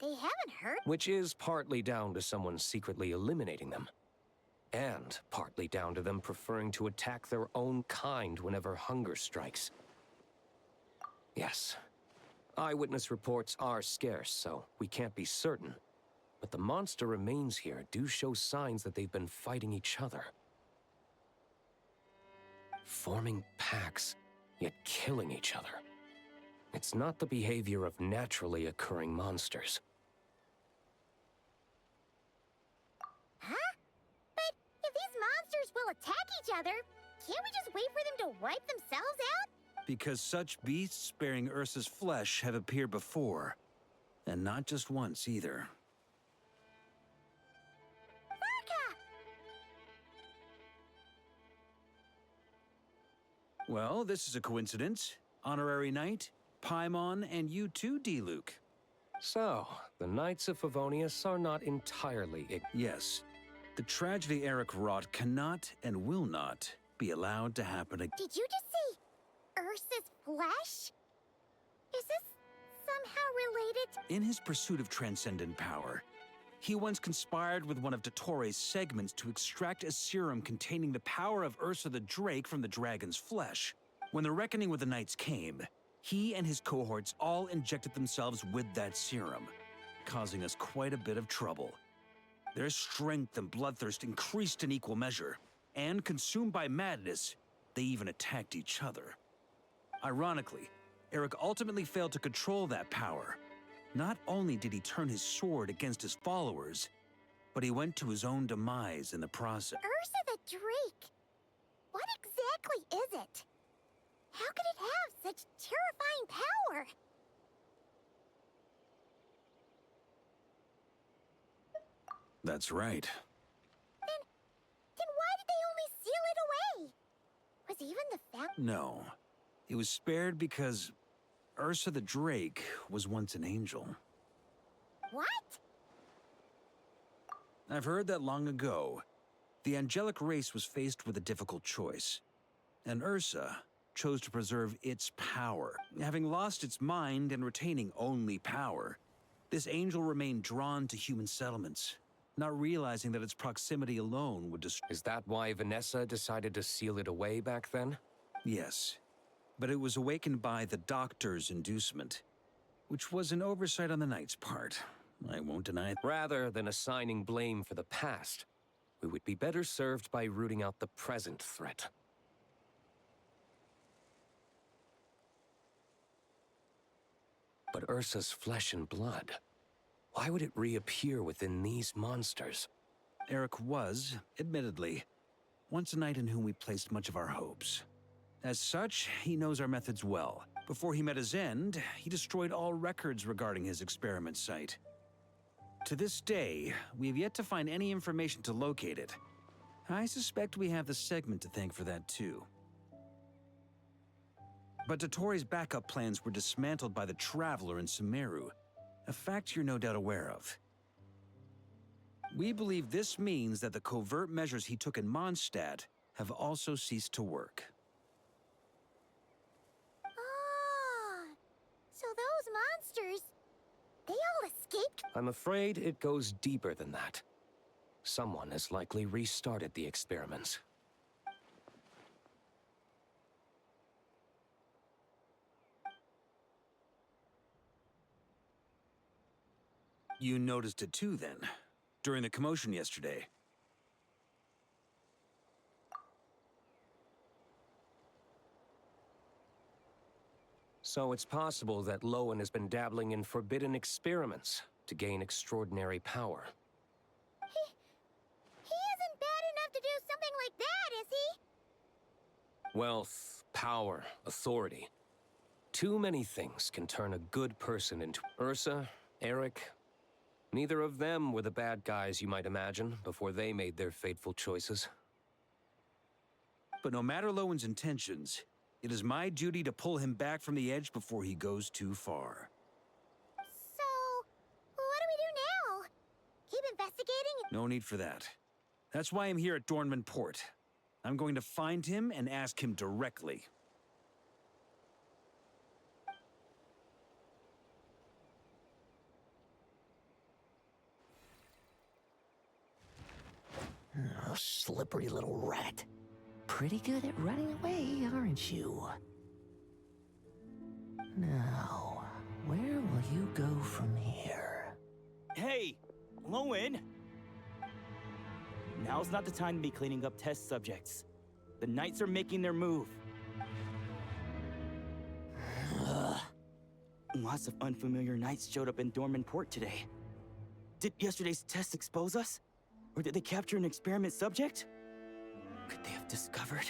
they haven't hurt. Which is partly down to someone secretly eliminating them. And partly down to them preferring to attack their own kind whenever hunger strikes. Yes, eyewitness reports are scarce, so we can't be certain. But the monster remains here do show signs that they've been fighting each other. Forming packs, yet killing each other. It's not the behavior of naturally occurring monsters. Huh? But if these monsters will attack each other, can't we just wait for them to wipe themselves out? Because such beasts bearing Ursa's flesh have appeared before. And not just once, either. Well, this is a coincidence. Honorary Knight, Paimon, and you too, D. Luke. So, the Knights of Favonius are not entirely Yes. The tragedy Eric wrought cannot and will not be allowed to happen again. Did you just see Ursa's flesh? Is this somehow related? In his pursuit of transcendent power, he once conspired with one of Dottores' segments to extract a serum containing the power of Ursa the Drake from the dragon's flesh. When the reckoning with the Knights came, he and his cohorts all injected themselves with that serum, causing us quite a bit of trouble. Their strength and bloodthirst increased in equal measure, and consumed by madness, they even attacked each other. Ironically, Eric ultimately failed to control that power. Not only did he turn his sword against his followers, but he went to his own demise in the process. Ursa the Drake. What exactly is it? How could it have such terrifying power? That's right. Then why did they only seal it away? Was even the fact... No. It was spared because Ursa the Drake was once an angel. What? I've heard that long ago, the angelic race was faced with a difficult choice, and Ursa chose to preserve its power. Having lost its mind and retaining only power, this angel remained drawn to human settlements, not realizing that its proximity alone would destroy. Is that why Vanessa decided to seal it away back then? Yes, but it was awakened by the Doctor's inducement, which was an oversight on the Knight's part. I won't deny it. Rather than assigning blame for the past, we would be better served by rooting out the present threat. But Ursa's flesh and blood, why would it reappear within these monsters? Eric was, admittedly, once a knight in whom we placed much of our hopes. As such, he knows our methods well. Before he met his end, he destroyed all records regarding his experiment site. To this day, we have yet to find any information to locate it. I suspect we have the segment to thank for that too. But Dottores' backup plans were dismantled by the Traveler in Sumeru, a fact you're no doubt aware of. We believe this means that the covert measures he took in Mondstadt have also ceased to work. Ah, so those monsters, they all escaped? I'm afraid it goes deeper than that. Someone has likely restarted the experiments. You noticed it too, then, during the commotion yesterday. So it's possible that Lowen has been dabbling in forbidden experiments to gain extraordinary power. He isn't bad enough to do something like that, is he? Wealth, power, authority. Too many things can turn a good person into... Ursa, Eric, neither of them were the bad guys you might imagine before they made their fateful choices. But no matter Lowen's intentions, it is my duty to pull him back from the edge before he goes too far. So, what do we do now? Keep investigating? No need for that. That's why I'm here at Dornman Port. I'm going to find him and ask him directly. Oh, slippery little rat. Pretty good at running away, aren't you? Now, where will you go from here? Hey, Lowen! Now's not the time to be cleaning up test subjects. The Knights are making their move. Lots of unfamiliar Knights showed up in Dorman Port today. Did yesterday's test expose us? Or did they capture an experiment subject? Could they have discovered?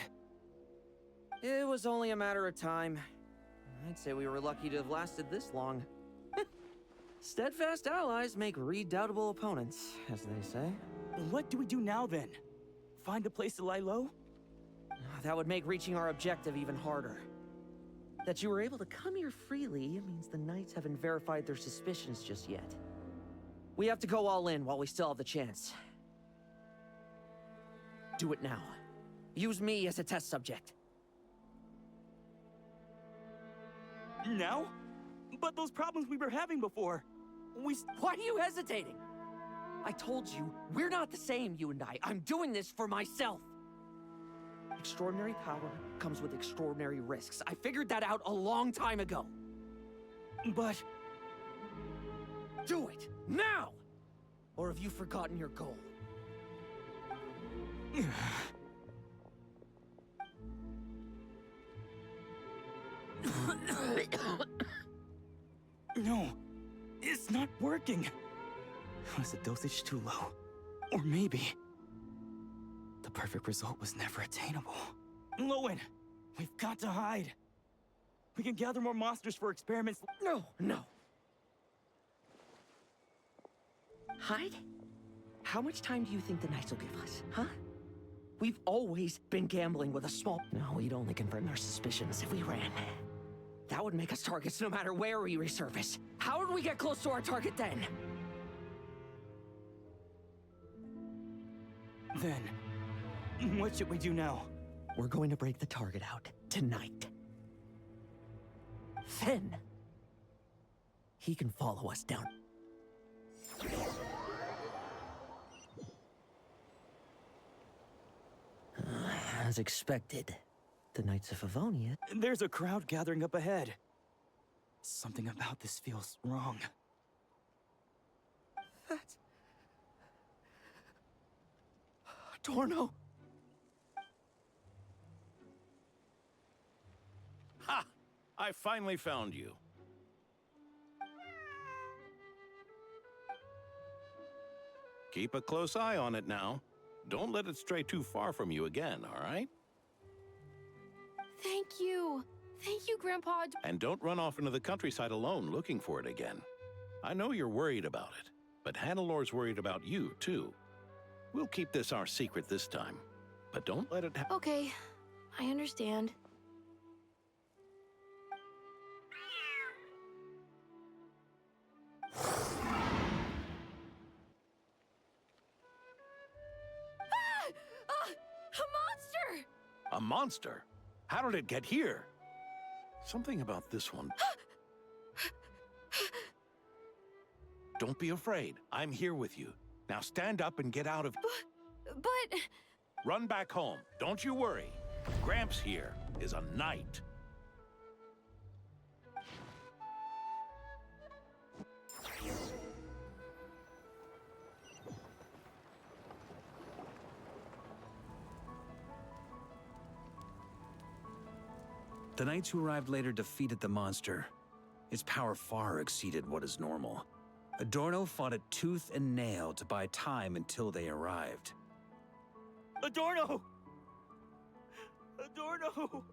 It was only a matter of time. I'd say we were lucky to have lasted this long. Steadfast allies make redoubtable opponents, as they say. What do we do now, then? Find a place to lie low? That would make reaching our objective even harder. That you were able to come here freely means the Knights haven't verified their suspicions just yet. We have to go all in while we still have the chance. Do it now. Use me as a test subject. Now? But those problems we were having before, Why are you hesitating? I told you, we're not the same, you and I. I'm doing this for myself. Extraordinary power comes with extraordinary risks. I figured that out a long time ago. But... Do it, now! Or have you forgotten your goal? No, it's not working. Was the dosage too low? Or maybe... the perfect result was never attainable. Lowen, we've got to hide. We can gather more monsters for experiments. No. Hide? How much time do you think the Knights will give us, huh? We've always been gambling with a small... No, we'd only confirm their suspicions if we ran. That would make us targets no matter where we resurface. How would we get close to our target then? Then, what should we do now? We're going to break the target out tonight. Then, he can follow us down. As expected, the Knights of Avonia... There's a crowd gathering up ahead. Something about this feels wrong. That's... Torno! Ha! I finally found you. Keep a close eye on it now. Don't let it stray too far from you again, all right? Thank you. Thank you, Grandpa. And don't run off into the countryside alone looking for it again. I know you're worried about it, but Hannelor's worried about you, too. We'll keep this our secret this time, but don't let it happen. Okay, I understand. A monster! A monster? How did it get here? Something about this one. Don't be afraid. I'm here with you. Now stand up and get out of... But... Run back home. Don't you worry. Gramps here is a knight. The knights who arrived later defeated the monster. Its power far exceeded what is normal. Adorno fought it tooth and nail to buy time until they arrived. Adorno! Adorno!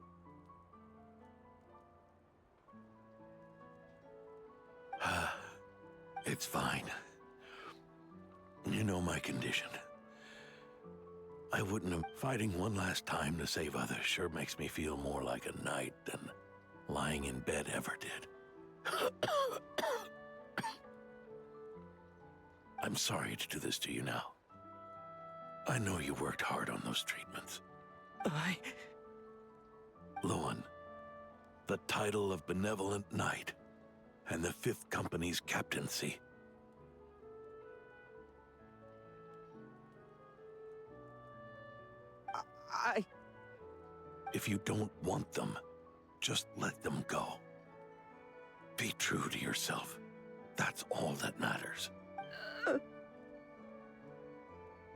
It's fine. You know my condition. I wouldn't have... Fighting one last time to save others sure makes me feel more like a knight than lying in bed ever did. I'm sorry to do this to you now. I know you worked hard on those treatments. Loan, the title of Benevolent Knight and the 5th Company's captaincy. If you don't want them, just let them go. Be true to yourself. That's all that matters.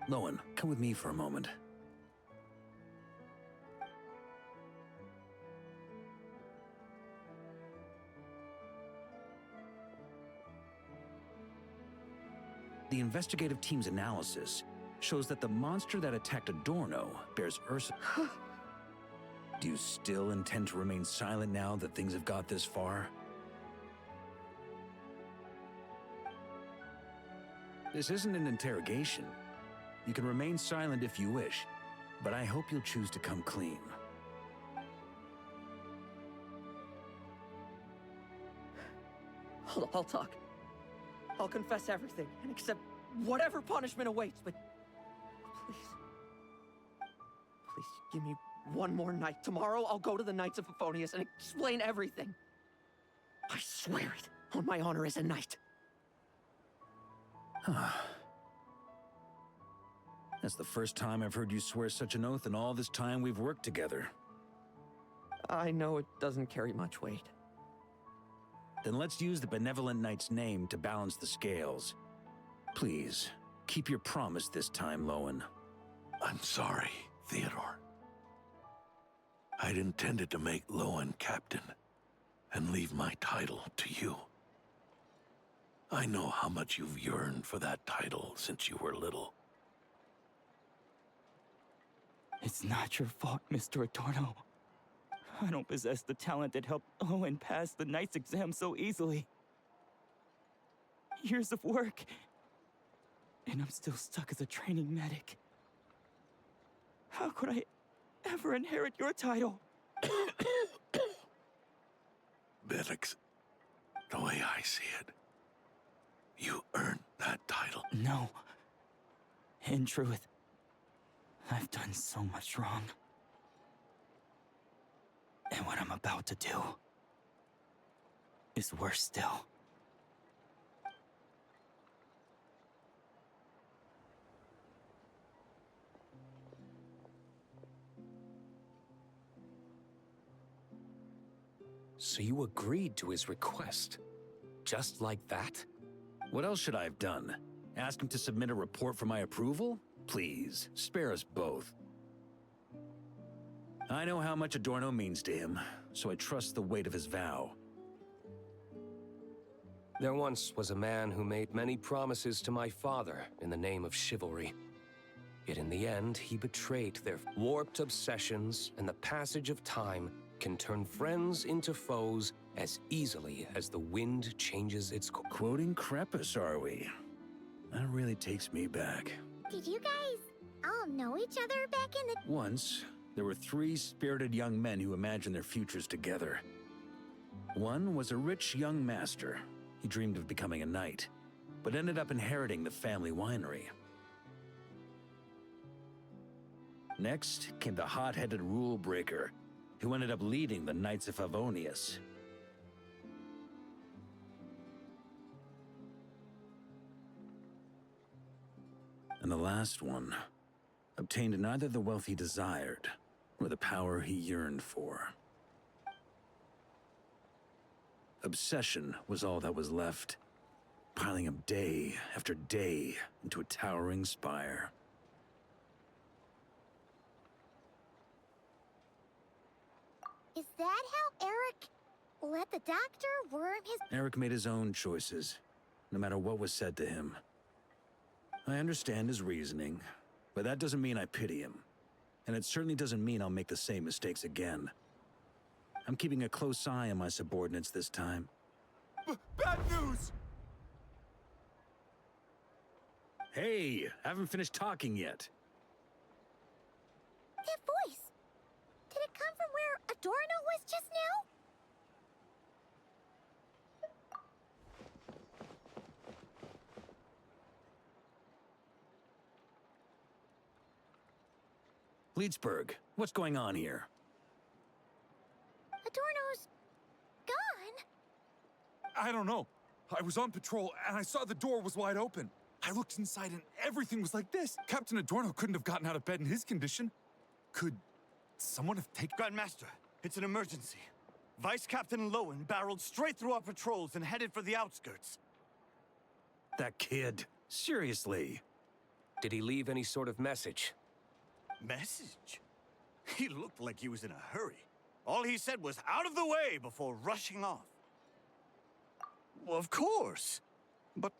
Loan, come with me for a moment. The investigative team's analysis shows that the monster that attacked Adorno bears Ursa. Do you still intend to remain silent now that things have got this far? This isn't an interrogation. You can remain silent if you wish, but I hope you'll choose to come clean. I'll talk. I'll confess everything and accept whatever punishment awaits, but please give me one more night. Tomorrow I'll go to the Knights of Favonius and explain everything. I swear it on my honor as a knight. That's the first time I've heard you swear such an oath in all this time we've worked together. I know it doesn't carry much weight. Then let's use the Benevolent Knight's name to balance the scales. Please, keep your promise this time, Loan. I'm sorry, Theodore. I'd intended to make Loan captain and leave my title to you. I know how much you've yearned for that title since you were little. It's not your fault, Mr. Adorno. I don't possess the talent that helped Owen pass the Knight's exam so easily. Years of work, and I'm still stuck as a training medic. How could I ever inherit your title? Billix, the way I see it, you earned that title. No. In truth, I've done so much wrong. And what I'm about to do is worse still. So you agreed to his request? Just like that? What else should I have done? Ask him to submit a report for my approval? Please, spare us both. I know how much Adorno means to him, so I trust the weight of his vow. There once was a man who made many promises to my father in the name of chivalry. Yet in the end, he betrayed their warped obsessions, and the passage of time can turn friends into foes as easily as the wind changes its course. Quoting Crepus, are we? That really takes me back. Did you guys all know each other back in the... Once, there were 3 spirited young men who imagined their futures together. One was a rich young master. He dreamed of becoming a knight, but ended up inheriting the family winery. Next came the hot-headed rule breaker, who ended up leading the Knights of Favonius. And the last one obtained neither the wealth he desired, nor the power he yearned for. Obsession was all that was left, piling up day after day into a towering spire. Is that how Eric let the doctor worm his... Eric made his own choices, no matter what was said to him. I understand his reasoning, but that doesn't mean I pity him. And it certainly doesn't mean I'll make the same mistakes again. I'm keeping a close eye on my subordinates this time. Bad news! Hey, haven't finished talking yet. That voice! Did it come from where Adorno was just now? Leedsburg, what's going on here? Adorno's... gone? I don't know. I was on patrol, and I saw the door was wide open. I looked inside, and everything was like this. Captain Adorno couldn't have gotten out of bed in his condition. Could someone have taken... Grandmaster, it's an emergency. Vice Captain Lowen barreled straight through our patrols and headed for the outskirts. That kid. Seriously. Did he leave any sort of message? Message? He looked like he was in a hurry. All he said was out of the way before rushing off. Well, of course. But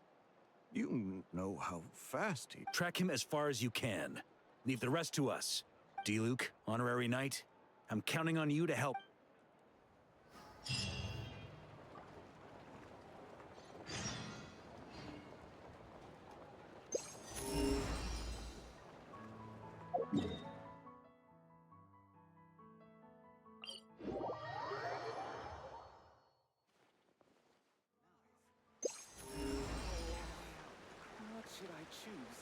you know how fast he... Track him as far as you can. Leave the rest to us. D-Luke, honorary knight, I'm counting on you to help. What should I choose?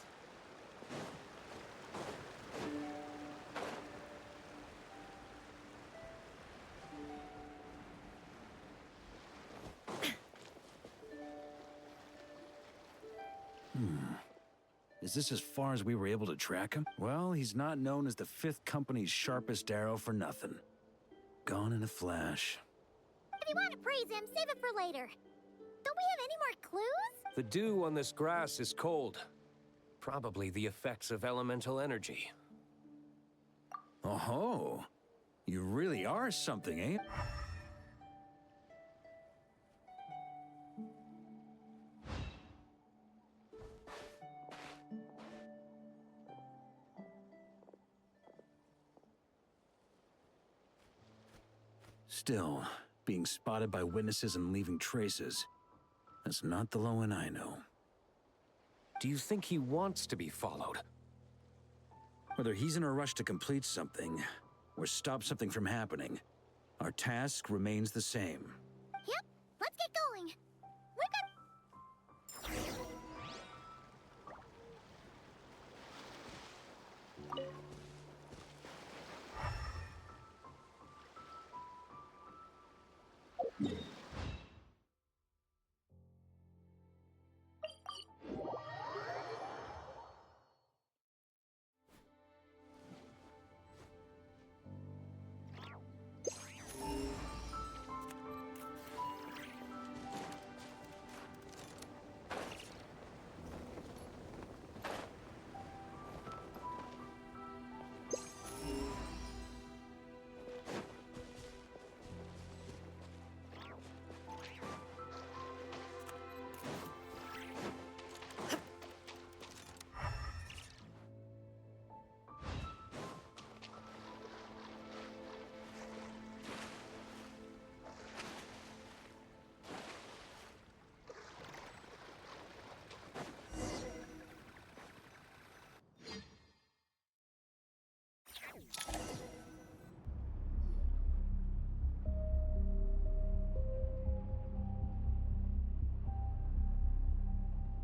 Is this as far as we were able to track him? Well, he's not known as the 5th Company's sharpest arrow for nothing. Gone in a flash. If you want to praise him, save it for later. Don't we have any more clues? The dew on this grass is cold. Probably the effects of elemental energy. Oh-ho. You really are something, eh? Still, being spotted by witnesses and leaving traces. That's not the Lowen I know. Do you think he wants to be followed? Whether he's in a rush to complete something, or stop something from happening, our task remains the same. Yep, let's get going. We've got...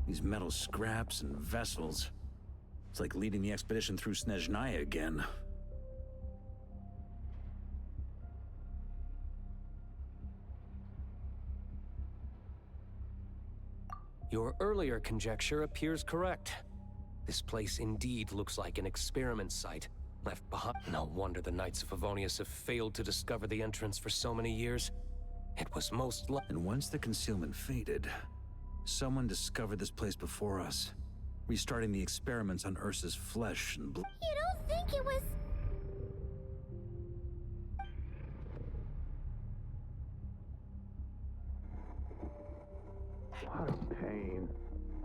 These metal scraps and vessels. It's like leading the expedition through Snezhnaya again. Your earlier conjecture appears correct. This place indeed looks like an experiment site, left behind. No wonder the Knights of Favonius have failed to discover the entrance for so many years. It was most And once the concealment faded, someone discovered this place before us, restarting the experiments on Ursa's flesh and blood. You don't think it was... What a pain.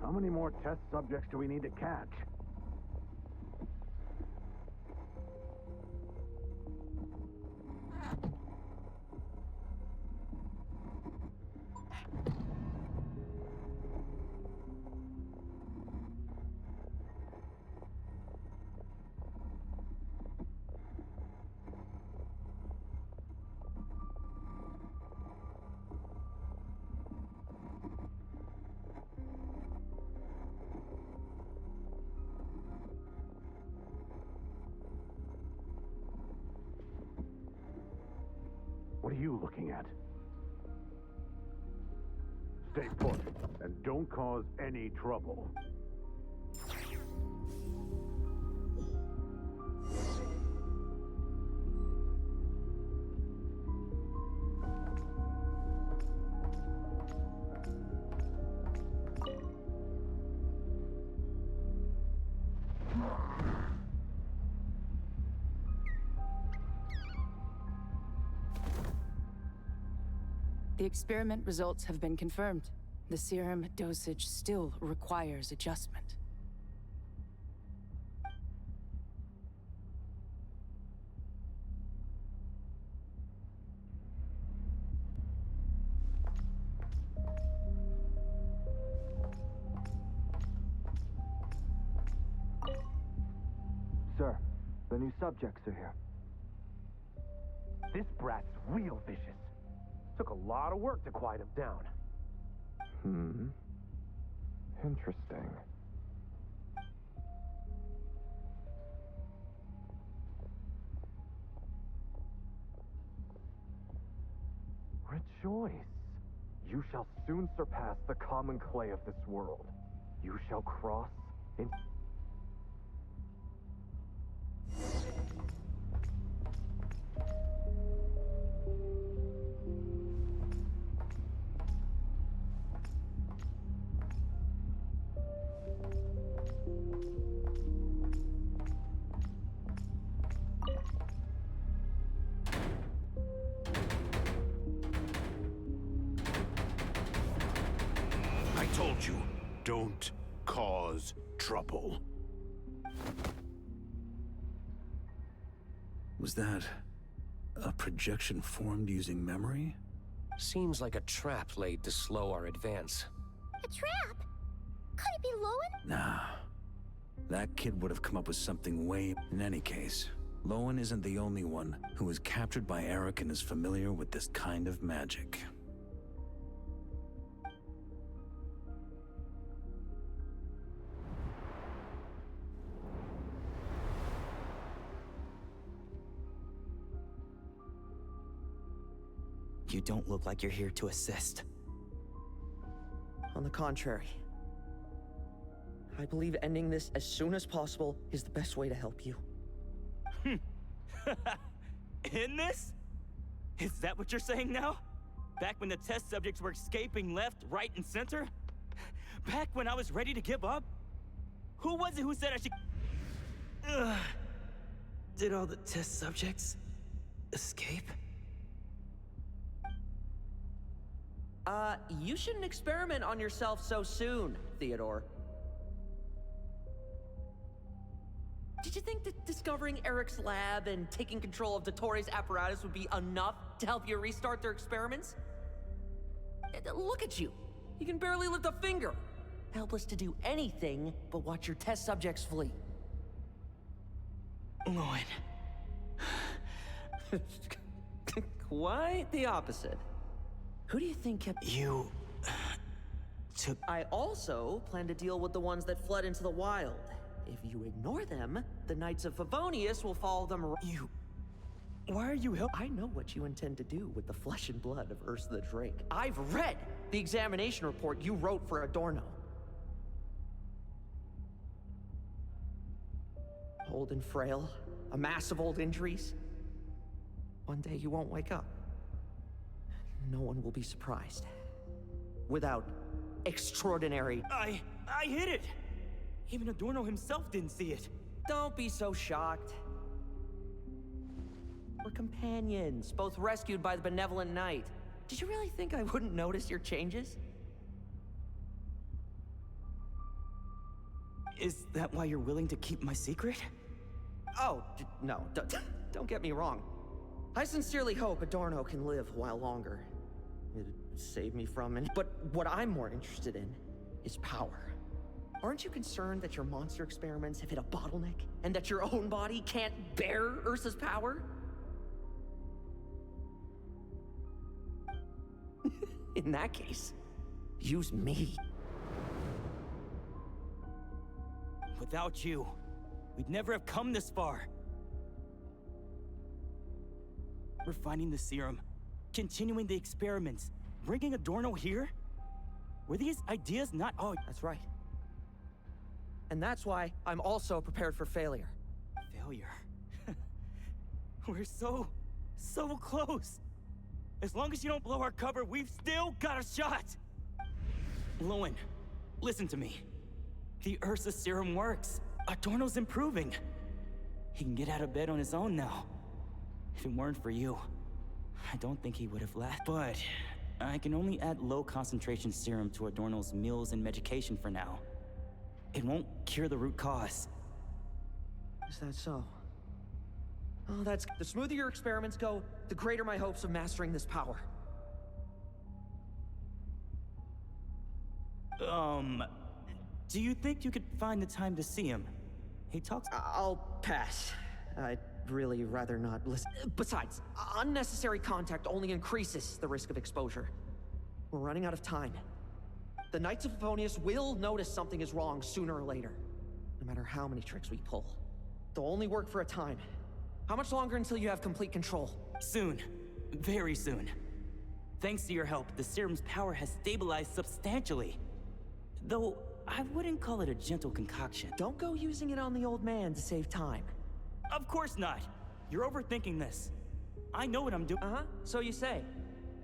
How many more test subjects do we need to catch? What are you looking at? Stay put, and don't cause any trouble. The experiment results have been confirmed. The serum dosage still requires adjustment. Sir, the new subjects are here. This brat's real vicious. Took a lot of work to quiet him down. Interesting. Rejoice. You shall soon surpass the common clay of this world. You shall cross in... I told you, don't cause trouble. Was that a projection formed using memory? Seems like a trap laid to slow our advance. A trap? Could it be Lowen? Nah. That kid would have come up with something way... In any case, Lowen isn't the only one who was captured by Eric and is familiar with this kind of magic. You don't look like you're here to assist. On the contrary, I believe ending this as soon as possible is the best way to help you. In this? Is that what you're saying now? Back when the test subjects were escaping left, right, and center? Back when I was ready to give up? Who was it who said I should... Ugh. Did all the test subjects escape? You shouldn't experiment on yourself so soon, Theodore. Did you think that discovering Eric's lab and taking control of Dottores' apparatus would be enough to help you restart their experiments? Look at you. You can barely lift a finger. Helpless to do anything but watch your test subjects flee. Lowen. Quite the opposite. Who do you think kept... You... took... I also plan to deal with the ones that fled into the wild. If you ignore them, the Knights of Favonius will follow them around. You... Why are you helping? I know what you intend to do with the flesh and blood of Ursa the Drake. I've read the examination report you wrote for Adorno. Old and frail, a mass of old injuries. One day you won't wake up. No one will be surprised. Without extraordinary... I hit it! Even Adorno himself didn't see it. Don't be so shocked. We're companions, both rescued by the benevolent knight. Did you really think I wouldn't notice your changes? Is that why you're willing to keep my secret? Oh, no, don't get me wrong. I sincerely hope Adorno can live a while longer. It'd save me from it. But what I'm more interested in is power. Aren't you concerned that your monster experiments have hit a bottleneck and that your own body can't bear Ursa's power? In that case, use me. Without you, we'd never have come this far. Refining the serum, continuing the experiments, bringing Adorno here? Were these ideas not all— That's right. And that's why I'm also prepared for failure. Failure? We're so close. As long as you don't blow our cover, we've still got a shot! Lowen, listen to me. The Ursa serum works. Adorno's improving. He can get out of bed on his own now. If it weren't for you, I don't think he would have left. But I can only add low-concentration serum to Adorno's meals and medication for now. It won't cure the root cause. Is that so? Oh, that's... The smoother your experiments go, the greater my hopes of mastering this power. Do you think you could find the time to see him? He talks— I'll pass. I'd really rather not listen. Besides, unnecessary contact only increases the risk of exposure. We're running out of time. The Knights of Favonius will notice something is wrong sooner or later, no matter how many tricks we pull. They'll only work for a time. How much longer until you have complete control? Soon. Very soon. Thanks to your help, the serum's power has stabilized substantially. Though, I wouldn't call it a gentle concoction. Don't go using it on the old man to save time. Of course not! You're overthinking this. I know what I'm doing. Uh-huh, so you say.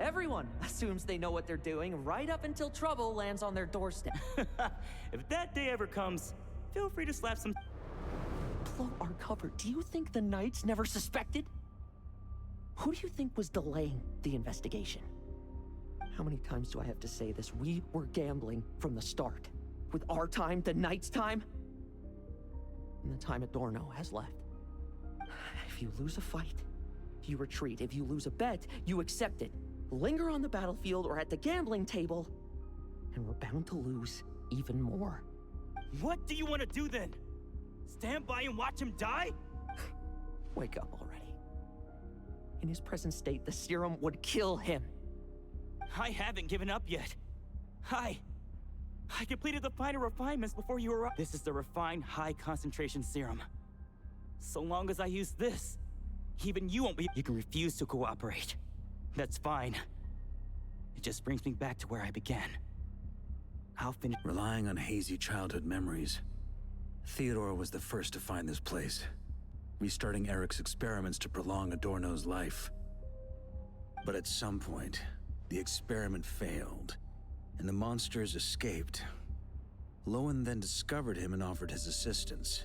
Everyone assumes they know what they're doing right up until trouble lands on their doorstep. If that day ever comes, feel free to slap some— Blow our cover. Do you think the Knights never suspected? Who do you think was delaying the investigation? How many times do I have to say this? We were gambling from the start. With our time, the Knights' time, and the time Adorno has left. If you lose a fight, you retreat. If you lose a bet, you accept it. Linger on the battlefield or at the gambling table, and we're bound to lose even more. What do you want to do then? Stand by and watch him die? Wake up already. In his present state, the serum would kill him. I haven't given up yet. I completed the final refinements before you arrived. This is the refined high-concentration serum. So long as I use this, even you won't be— You can refuse to cooperate. That's fine. It just brings me back to where I began. I'll finish— Relying on hazy childhood memories, Theodore was the first to find this place, restarting Eric's experiments to prolong Adorno's life. But at some point, the experiment failed, and the monsters escaped. Lowen then discovered him and offered his assistance,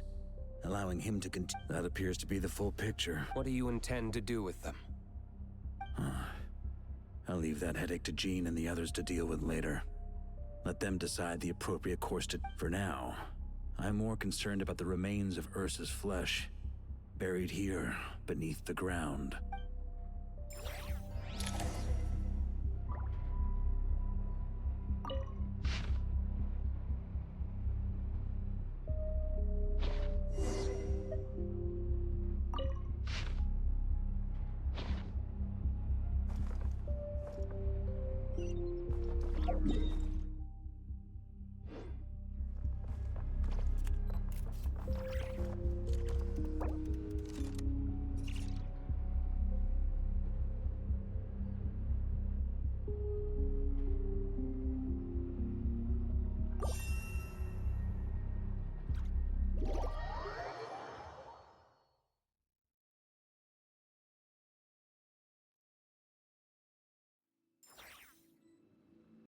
allowing him to continue. That appears to be the full picture. What do you intend to do with them? I'll leave that headache to Jean and the others to deal with later. Let them decide the appropriate course to— For now, I'm more concerned about the remains of Ursa's flesh, buried here beneath the ground.